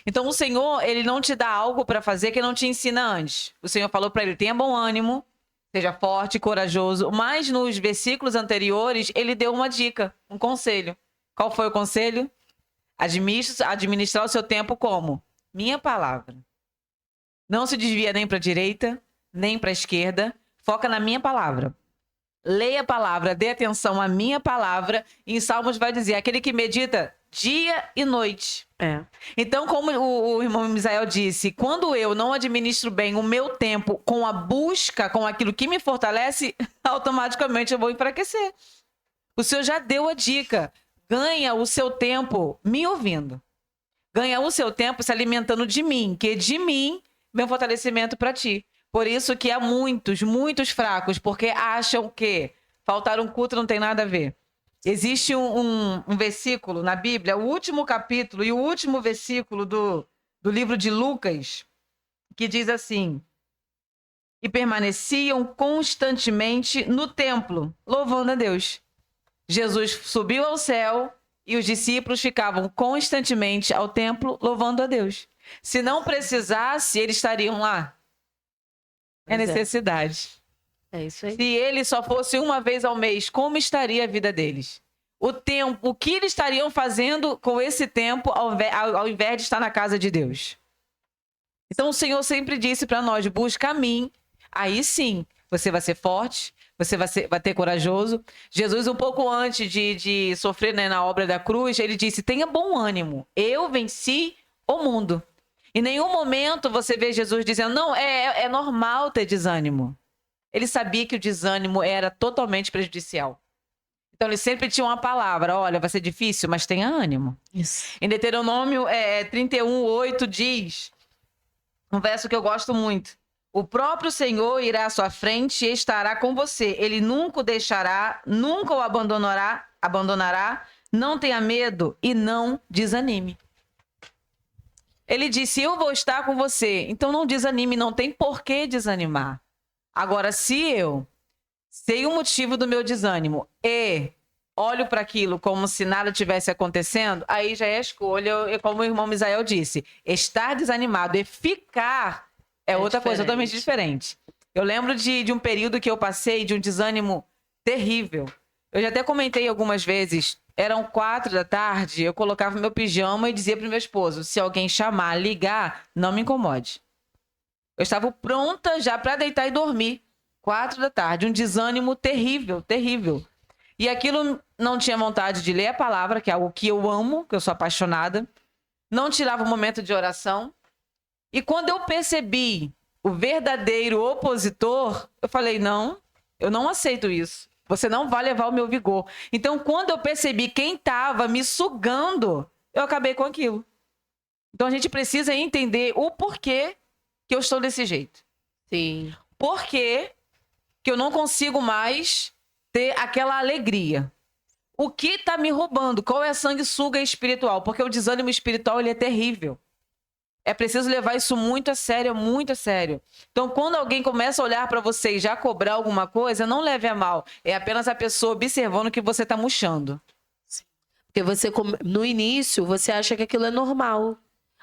Então o Senhor, ele não te dá algo para fazer que não te ensina antes. O Senhor falou para ele: tenha bom ânimo, seja forte, corajoso. Mas nos versículos anteriores, ele deu uma dica, um conselho. Qual foi o conselho? Administrar o seu tempo como? Minha palavra. Não se desvia nem para a direita, nem para a esquerda. Foca na minha palavra. Leia a palavra, dê atenção à minha palavra. E em Salmos vai dizer: aquele que medita dia e noite. Então, como o irmão Misael disse, quando eu não administro bem o meu tempo com a busca, com aquilo que me fortalece, automaticamente eu vou enfraquecer. O Senhor já deu a dica. Ganha o seu tempo me ouvindo. Ganha o seu tempo se alimentando de mim, que de mim vem um fortalecimento para ti. Por isso que há muitos fracos, porque acham que faltar um culto não tem nada a ver. Existe um versículo na Bíblia, o último capítulo e o último versículo do livro de Lucas, que diz assim: e permaneciam constantemente no templo, louvando a Deus. Jesus subiu ao céu e os discípulos ficavam constantemente ao templo, louvando a Deus. Se não precisasse, eles estariam lá. É necessidade. É isso aí. Se ele só fosse uma vez ao mês, como estaria a vida deles? O tempo, o que eles estariam fazendo com esse tempo ao invés de estar na casa de Deus? Então o Senhor sempre disse para nós: busca a mim, aí sim você vai ser forte, você vai ter corajoso. Jesus, um pouco antes de sofrer, né, na obra da cruz, ele disse: tenha bom ânimo, eu venci o mundo. Em nenhum momento você vê Jesus dizendo: não, é normal ter desânimo. Ele sabia que o desânimo era totalmente prejudicial. Então ele sempre tinha uma palavra: olha, vai ser difícil, mas tenha ânimo. Isso. Em Deuteronômio 31:8 diz, um verso que eu gosto muito: o próprio Senhor irá à sua frente e estará com você. Ele nunca o deixará, nunca o abandonará. Não tenha medo e não desanime. Ele disse: eu vou estar com você. Então não desanime, não tem por que desanimar. Agora, se eu sei o motivo do meu desânimo e olho para aquilo como se nada tivesse acontecendo, aí já é a escolha, como o irmão Misael disse. Estar desanimado e ficar é outra coisa totalmente diferente. Eu lembro de um período que eu passei de um desânimo terrível. Eu já até comentei algumas vezes. Eram 4 da tarde, eu colocava meu pijama e dizia para o meu esposo: se alguém chamar, ligar, não me incomode. Eu estava pronta já para deitar e dormir. 4 da tarde, um desânimo terrível, terrível. E aquilo, não tinha vontade de ler a palavra, que é algo que eu amo, que eu sou apaixonada. Não tirava um momento de oração. E quando eu percebi o verdadeiro opositor, eu falei: não, eu não aceito isso. Você não vai levar o meu vigor. Então, quando eu percebi quem estava me sugando, eu acabei com aquilo. Então, a gente precisa entender o porquê que eu estou desse jeito. Sim. Por que eu não consigo mais ter aquela alegria? O que está me roubando? Qual é a sanguessuga espiritual? Porque o desânimo espiritual, ele é terrível. É preciso levar isso muito a sério, muito a sério. Então, quando alguém começa a olhar para você e já cobrar alguma coisa, não leve a mal. É apenas a pessoa observando que você está murchando. Porque você, no início, você acha que aquilo é normal.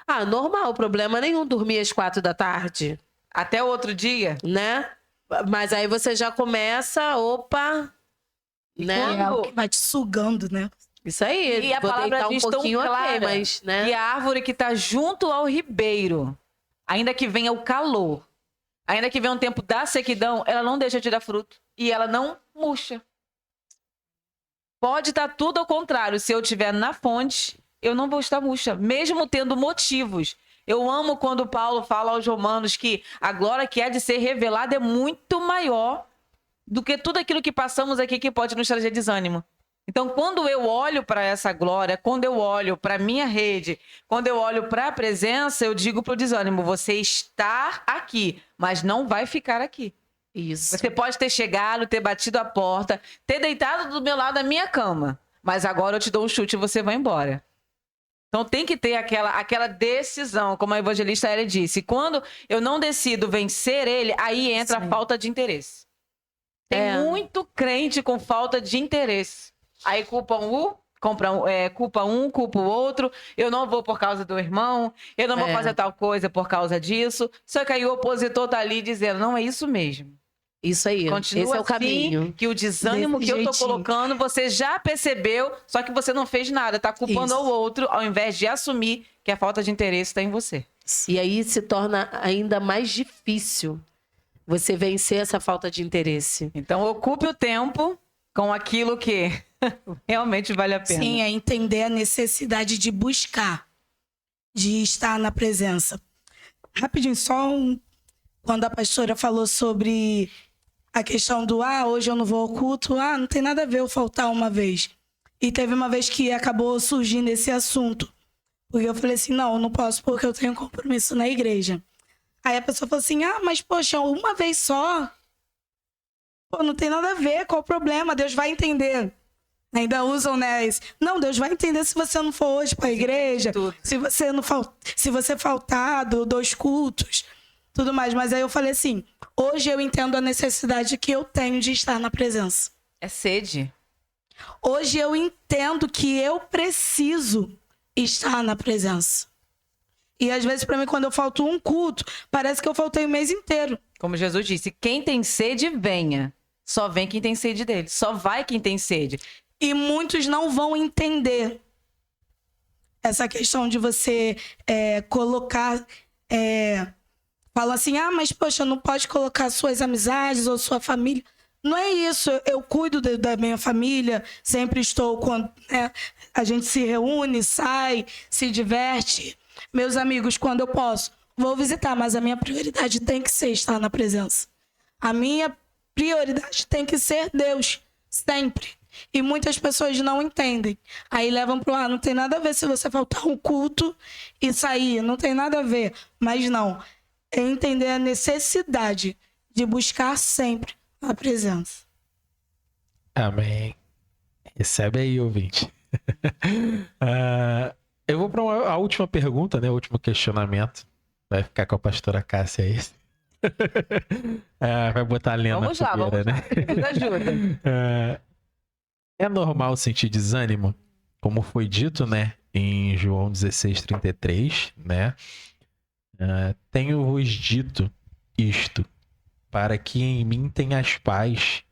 Ah, normal, problema nenhum dormir às 4 da tarde. Até outro dia, Né? Mas aí você já começa, opa, né? É algo que vai te sugando, né? Isso aí, E a vou palavra deitar um diz tão pouquinho clara, ok, mas, né? e a árvore que está junto ao ribeiro, ainda que venha o calor, ainda que venha um tempo da sequidão, ela não deixa de dar fruto. E ela não murcha. Pode estar tudo ao contrário. Se eu estiver na fonte, eu não vou estar murcha, mesmo tendo motivos. Eu amo quando Paulo fala aos romanos que a glória que há de ser revelada é muito maior do que tudo aquilo que passamos aqui que pode nos trazer desânimo. Então, quando eu olho para essa glória, quando eu olho para a minha rede, quando eu olho para a presença, eu digo para o desânimo: você está aqui, mas não vai ficar aqui. Isso. Você pode ter chegado, ter batido a porta, ter deitado do meu lado da minha cama, mas agora eu te dou um chute e você vai embora. Então tem que ter aquela decisão, como a evangelista Elia disse. Quando eu não decido vencer ele, aí entra a falta de interesse. Tem muito crente com falta de interesse. Aí culpam o culpa um, culpa o outro, eu não vou por causa do irmão, eu não vou fazer tal coisa por causa disso. Só que aí o opositor tá ali dizendo, não, é isso mesmo. Isso aí. Continua esse é o assim, caminho. que o desânimo Desse que eu tô jeitinho. colocando, você já percebeu, só que você não fez nada, tá culpando Isso. ao outro, ao invés de assumir que a falta de interesse está em você. E aí se torna ainda mais difícil você vencer essa falta de interesse. Então, ocupe o tempo com aquilo que realmente vale a pena. Sim, é entender a necessidade de buscar, de estar na presença. Rapidinho, quando a pastora falou sobre a questão do hoje eu não vou ao culto, não tem nada a ver eu faltar uma vez. E teve uma vez que acabou surgindo esse assunto. Porque eu falei assim, não, eu não posso porque eu tenho compromisso na igreja. Aí a pessoa falou assim, mas poxa, uma vez só? Pô, não tem nada a ver, qual o problema? Deus vai entender. Ainda usam, né? Não, Deus vai entender se você não for hoje para a igreja, tudo. se você faltar dos cultos, tudo mais. Mas aí eu falei assim, hoje eu entendo a necessidade que eu tenho de estar na presença. É sede. Hoje eu entendo que eu preciso estar na presença. E às vezes, para mim, quando eu falto um culto, parece que eu faltei o mês inteiro. Como Jesus disse, quem tem sede, venha. Só vem quem tem sede dele. Só vai quem tem sede. E muitos não vão entender essa questão de você colocar... Fala assim, mas poxa, não pode colocar suas amizades ou sua família. Não é isso, eu cuido da minha família, sempre estou quando a gente se reúne, sai, se diverte. Meus amigos, quando eu posso, vou visitar, mas a minha prioridade tem que ser estar na presença. A minha prioridade tem que ser Deus, sempre. E muitas pessoas não entendem. Aí levam pro não tem nada a ver se você faltar um culto e sair, não tem nada a ver. Mas não, é entender a necessidade de buscar sempre a presença. Amém. Recebe aí, ouvinte. Eu vou para a última pergunta, né? O último questionamento. Vai ficar com a pastora Cássia aí. Vai botar a lenha na fogueira, né? Deus ajuda. É normal sentir desânimo? Como foi dito, né? Em João 16:33, né? Tenho-vos dito isto, para que em mim tenhas paz.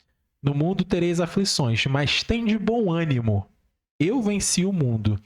No mundo tereis aflições, mas tem de bom ânimo. Eu venci o mundo.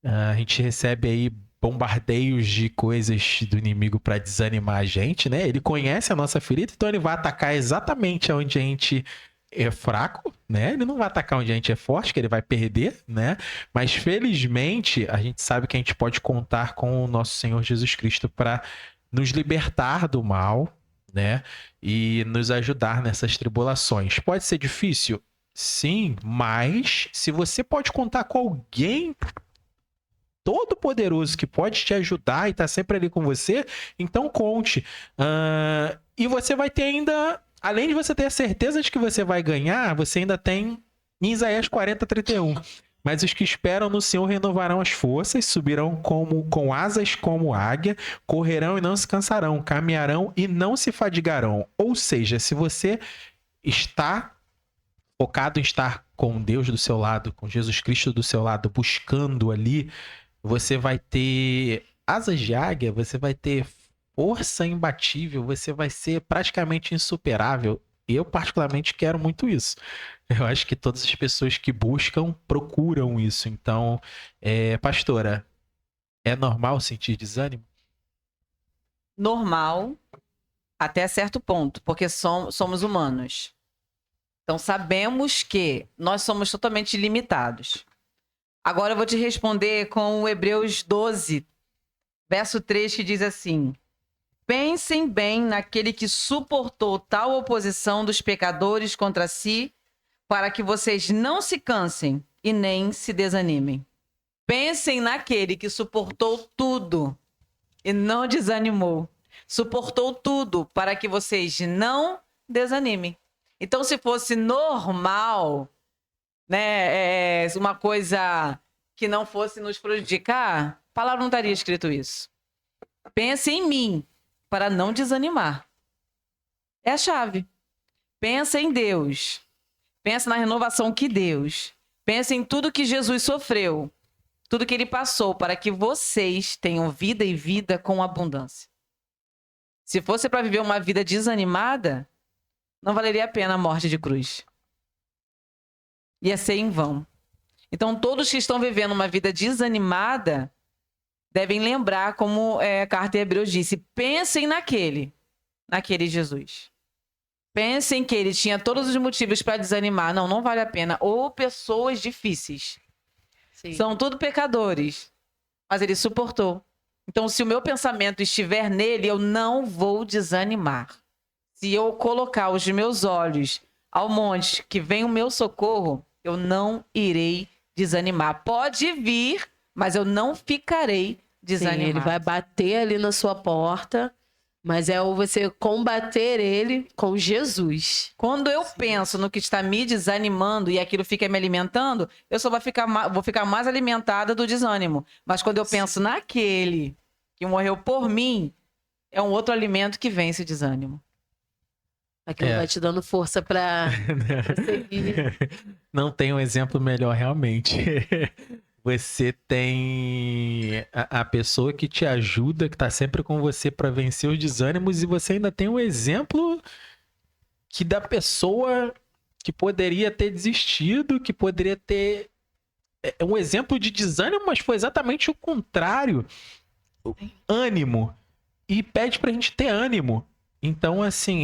A gente recebe aí bombardeios de coisas do inimigo para desanimar a gente, né? Ele conhece a nossa ferida, então ele vai atacar exatamente onde a gente é fraco, né? Ele não vai atacar onde a gente é forte, que ele vai perder, né? Mas felizmente a gente sabe que a gente pode contar com o nosso Senhor Jesus Cristo para nos libertar do mal, né? E nos ajudar nessas tribulações. Pode ser difícil? Sim, mas se você pode contar com alguém todo poderoso que pode te ajudar e tá sempre ali com você, então conte. E você vai ter ainda, além de você ter a certeza de que você vai ganhar, você ainda tem em Isaías 40:31. Mas os que esperam no Senhor renovarão as forças, subirão com asas como águia, correrão e não se cansarão, caminharão e não se fadigarão. Ou seja, se você está focado em estar com Deus do seu lado, com Jesus Cristo do seu lado, buscando ali, você vai ter asas de águia, você vai ter força imbatível, você vai ser praticamente insuperável. Eu, particularmente, quero muito isso. Eu acho que todas as pessoas que buscam, procuram isso. Então, pastora, é normal sentir desânimo? Normal, até certo ponto, porque somos humanos. Então, sabemos que nós somos totalmente limitados. Agora eu vou te responder com o Hebreus 12, verso 3, que diz assim: pensem bem naquele que suportou tal oposição dos pecadores contra si, para que vocês não se cansem e nem se desanimem. Pensem naquele que suportou tudo e não desanimou. Suportou tudo para que vocês não desanimem. Então, se fosse normal, né, uma coisa que não fosse nos prejudicar, a palavra não estaria escrito isso. Pense em mim para não desanimar. É a chave. Pensa em Deus. Pensa na renovação que Deus. Pense em tudo que Jesus sofreu, tudo que ele passou para que vocês tenham vida e vida com abundância. Se fosse para viver uma vida desanimada, não valeria a pena a morte de cruz. Ia ser em vão. Então, todos que estão vivendo uma vida desanimada devem lembrar, como a carta de Hebreus disse, pensem naquele Jesus. Pensem que ele tinha todos os motivos para desanimar. Não, não vale a pena. Ou pessoas difíceis. Sim. São tudo pecadores. Mas ele suportou. Então, se o meu pensamento estiver nele, eu não vou desanimar. Se eu colocar os meus olhos ao monte que vem o meu socorro, eu não irei desanimar. Pode vir, mas eu não ficarei desanimado. Sim, ele vai bater ali na sua porta, mas é você combater ele com Jesus. Quando eu penso no que está me desanimando e aquilo fica me alimentando, eu só vou ficar mais alimentada do desânimo. Mas quando eu penso naquele que morreu por mim, é um outro alimento que vence o desânimo. Aquilo vai te dando força pra seguir. Não tem um exemplo melhor, realmente. Você tem a pessoa que te ajuda, que tá sempre com você para vencer os desânimos, e você ainda tem um exemplo que da pessoa que poderia ter desistido, que poderia ter um exemplo de desânimo, mas foi exatamente o contrário. Ânimo. E pede pra gente ter ânimo. Então, assim,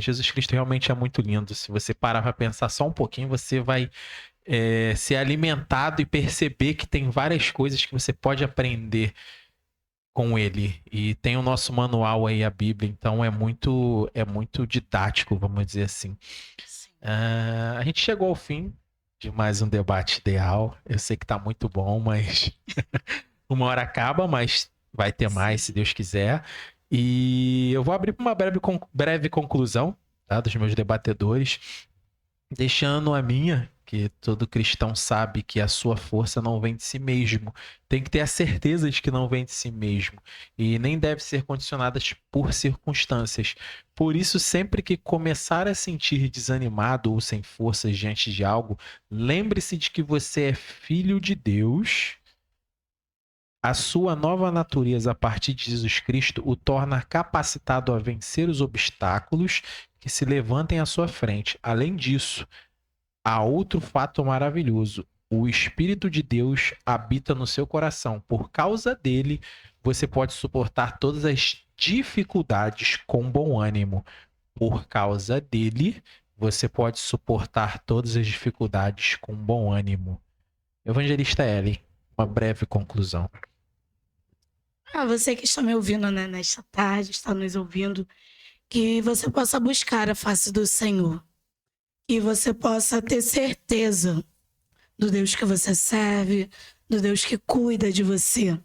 Jesus Cristo realmente é muito lindo. Se você parar pra pensar só um pouquinho, você vai ser alimentado e perceber que tem várias coisas que você pode aprender com ele. E tem o nosso manual aí, a Bíblia, então é muito didático, vamos dizer assim. A gente chegou ao fim de mais um debate ideal. Eu sei que tá muito bom, mas uma hora acaba, mas vai ter mais, se Deus quiser. E eu vou abrir para uma breve conclusão, tá, dos meus debatedores, deixando a minha, que todo cristão sabe que a sua força não vem de si mesmo. Tem que ter a certeza de que não vem de si mesmo. E nem deve ser condicionada por circunstâncias. Por isso, sempre que começar a sentir desanimado ou sem forças diante de algo, lembre-se de que você é filho de Deus. A sua nova natureza a partir de Jesus Cristo o torna capacitado a vencer os obstáculos que se levantem à sua frente. Além disso, há outro fato maravilhoso. O Espírito de Deus habita no seu coração. Por causa dele, você pode suportar todas as dificuldades com bom ânimo. Por causa dele, você pode suportar todas as dificuldades com bom ânimo. Evangelista Ellen, uma breve conclusão. Você que está me ouvindo, né, nesta tarde, está nos ouvindo, que você possa buscar a face do Senhor. Que você possa ter certeza do Deus que você serve, do Deus que cuida de você,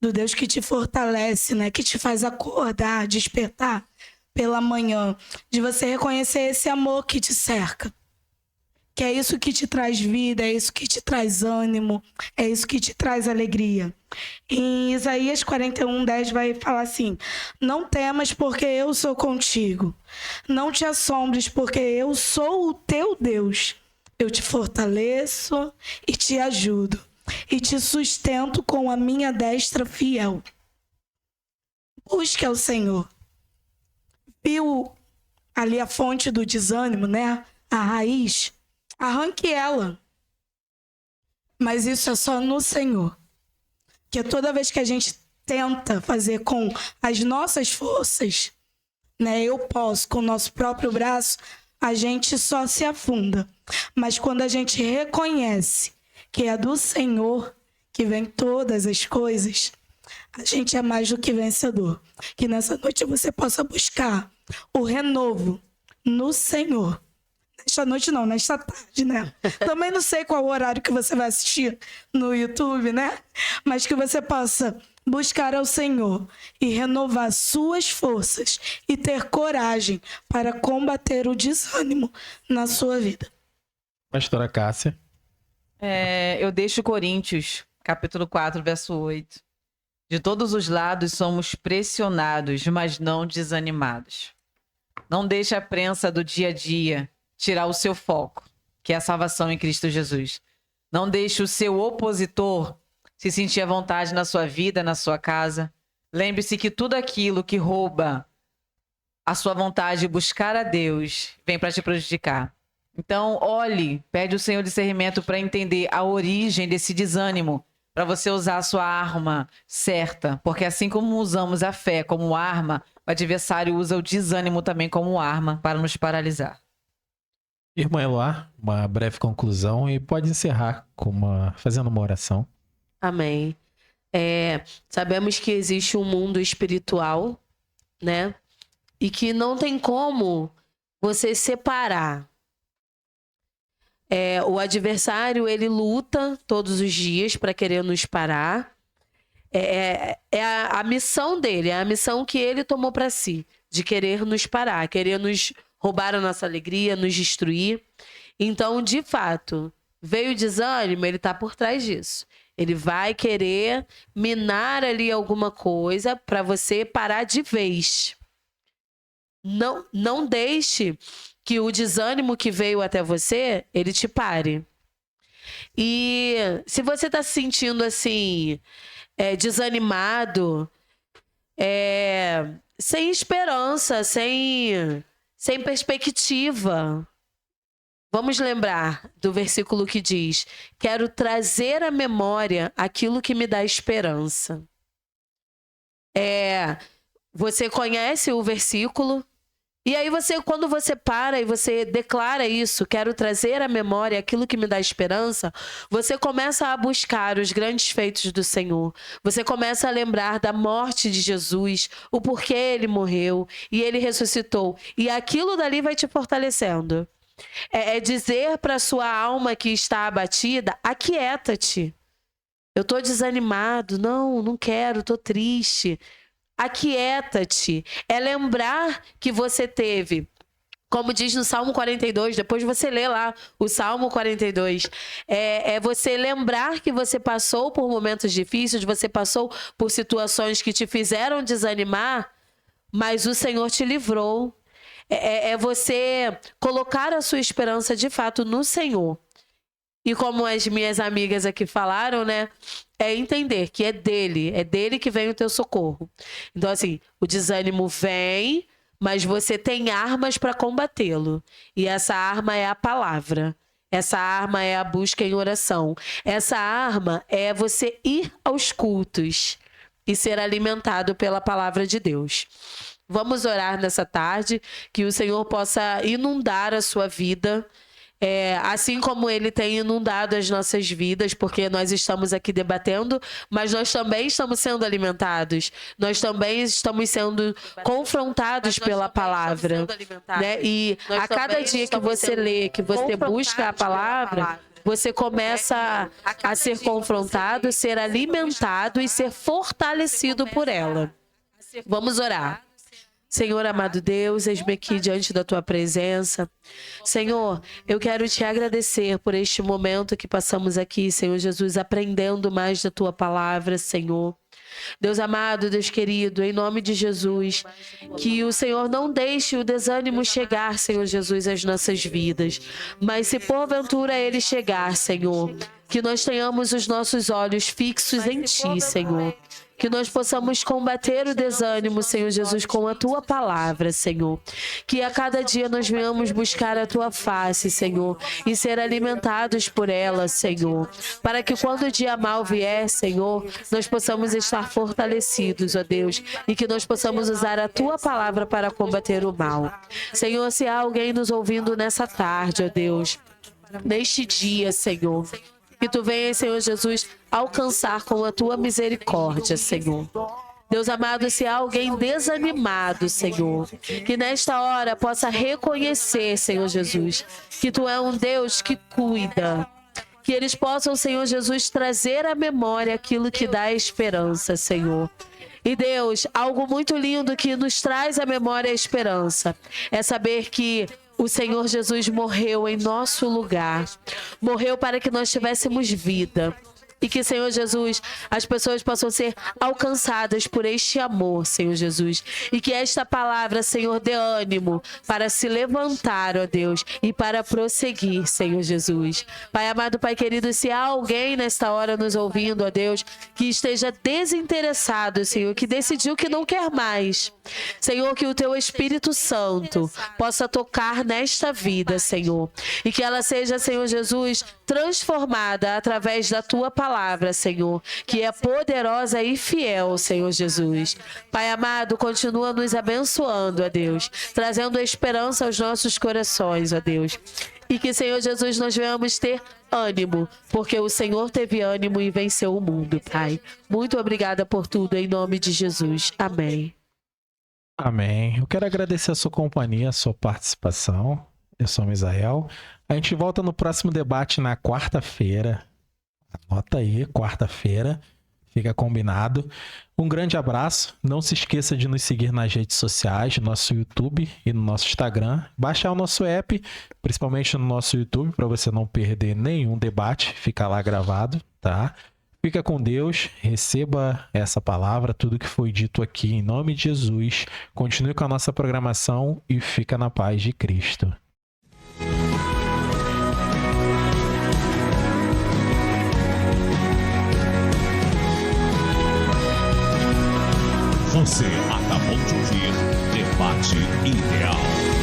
do Deus que te fortalece, né, que te faz acordar, despertar pela manhã, de você reconhecer esse amor que te cerca. Que é isso que te traz vida, é isso que te traz ânimo, é isso que te traz alegria. Em Isaías 41:10 vai falar assim: não temas porque eu sou contigo. Não te assombres porque eu sou o teu Deus. Eu te fortaleço e te ajudo. E te sustento com a minha destra fiel. Busque ao Senhor. Viu ali a fonte do desânimo, né? A raiz. Arranque ela. Mas isso é só no Senhor. Que toda vez que a gente tenta fazer com as nossas forças, né, eu posso, com o nosso próprio braço, a gente só se afunda. Mas quando a gente reconhece que é do Senhor que vem todas as coisas, a gente é mais do que vencedor. Que nessa noite você possa buscar o renovo no Senhor. Nesta noite não, nesta tarde, né? Também não sei qual o horário que você vai assistir no YouTube, né? Mas que você possa buscar ao Senhor e renovar suas forças e ter coragem para combater o desânimo na sua vida. Pastora Cássia. Eu deixo Coríntios, capítulo 4, verso 8. De todos os lados somos pressionados, mas não desanimados. Não deixe a prensa do dia a dia tirar o seu foco. que é a salvação em Cristo Jesus. Não deixe o seu opositor se sentir à vontade na sua vida, na sua casa. Lembre-se que tudo aquilo que rouba a sua vontade de buscar a Deus vem para te prejudicar. Então, olhe, pede ao Senhor discernimento para entender a origem desse desânimo, para você usar a sua arma certa. Porque assim como usamos a fé como arma, o adversário usa o desânimo também como arma para nos paralisar. Irmã Eloá, uma breve conclusão e pode encerrar fazendo uma oração. Amém. Sabemos que existe um mundo espiritual, né? E que não tem como você separar. O adversário, ele luta todos os dias para querer nos parar. A missão dele, é a missão que ele tomou para si, de querer nos parar, querer nos roubar a nossa alegria, nos destruir. Então, de fato, veio o desânimo, ele está por trás disso. Ele vai querer minar ali alguma coisa para você parar de vez. Não deixe que o desânimo que veio até você, ele te pare. E se você está se sentindo assim, desanimado, sem esperança, sem perspectiva, vamos lembrar do versículo que diz: quero trazer à memória aquilo que me dá esperança. Você conhece o versículo? E aí quando você para e você declara isso, quero trazer à memória aquilo que me dá esperança, você começa a buscar os grandes feitos do Senhor. Você começa a lembrar da morte de Jesus, o porquê ele morreu e ele ressuscitou. E aquilo dali vai te fortalecendo. É dizer para sua alma que está abatida: aquieta-te. Eu estou desanimado, não quero, estou triste. Aquieta-te. É lembrar que você teve, como diz no Salmo 42, depois você lê lá o Salmo 42, é você lembrar que você passou por momentos difíceis, você passou por situações que te fizeram desanimar, mas o Senhor te livrou. É você colocar a sua esperança de fato no Senhor. E como as minhas amigas aqui falaram, né? É entender que é dele que vem o teu socorro. Então, assim, o desânimo vem, mas você tem armas para combatê-lo. E essa arma é a palavra. Essa arma é a busca em oração. Essa arma é você ir aos cultos e ser alimentado pela palavra de Deus. Vamos orar nessa tarde, que o Senhor possa inundar a sua vida, assim como ele tem inundado as nossas vidas, porque nós estamos aqui debatendo, mas nós também estamos sendo alimentados, nós também estamos sendo confrontados pela palavra, né? E a cada dia que você lê, que você busca a palavra, você começa a ser confrontado, ser alimentado e ser fortalecido por ela. Vamos orar. Senhor, amado Deus, eis-me aqui diante da Tua presença. Senhor, eu quero Te agradecer por este momento que passamos aqui, Senhor Jesus, aprendendo mais da Tua palavra, Senhor. Deus amado, Deus querido, em nome de Jesus, que o Senhor não deixe o desânimo chegar, Senhor Jesus, às nossas vidas. Mas se porventura ele chegar, Senhor, que nós tenhamos os nossos olhos fixos em Ti, Senhor. Que nós possamos combater o desânimo, Senhor Jesus, com a Tua palavra, Senhor. Que a cada dia nós venhamos buscar a Tua face, Senhor, e ser alimentados por ela, Senhor. Para que quando o dia mal vier, Senhor, nós possamos estar fortalecidos, ó Deus, e que nós possamos usar a Tua palavra para combater o mal. Senhor, se há alguém nos ouvindo nessa tarde, ó Deus, neste dia, Senhor, que Tu venha, Senhor Jesus, alcançar com a Tua misericórdia, Senhor. Deus amado, se há alguém desanimado, Senhor, que nesta hora possa reconhecer, Senhor Jesus, que Tu é um Deus que cuida. Que eles possam, Senhor Jesus, trazer à memória aquilo que dá esperança, Senhor. E Deus, algo muito lindo que nos traz à memória a esperança é saber que o Senhor Jesus morreu em nosso lugar. Morreu para que nós tivéssemos vida. E que, Senhor Jesus, as pessoas possam ser alcançadas por este amor, Senhor Jesus. E que esta palavra, Senhor, dê ânimo para se levantar, ó Deus, e para prosseguir, Senhor Jesus. Pai amado, Pai querido, se há alguém nesta hora nos ouvindo, ó Deus, que esteja desinteressado, Senhor, que decidiu que não quer mais, Senhor, que o Teu Espírito Santo possa tocar nesta vida, Senhor. E que ela seja, Senhor Jesus, transformada através da Tua palavra, Senhor, que é poderosa e fiel, Senhor Jesus. Pai amado, continua nos abençoando, ó Deus, trazendo esperança aos nossos corações, ó Deus. E que, Senhor Jesus, nós venhamos ter ânimo, porque o Senhor teve ânimo e venceu o mundo, Pai. Muito obrigada por tudo, em nome de Jesus. Amém. Amém. Eu quero agradecer a sua companhia, a sua participação. Eu sou o Misael. A gente volta no próximo debate na quarta-feira. Anota aí, quarta-feira. Fica combinado. Um grande abraço. Não se esqueça de nos seguir nas redes sociais, no nosso YouTube e no nosso Instagram. Baixar o nosso app, principalmente no nosso YouTube, para você não perder nenhum debate. Fica lá gravado, tá? Fica com Deus, receba essa palavra, tudo que foi dito aqui em nome de Jesus. Continue com a nossa programação e fica na paz de Cristo. Você acabou de ouvir Debate Ideal.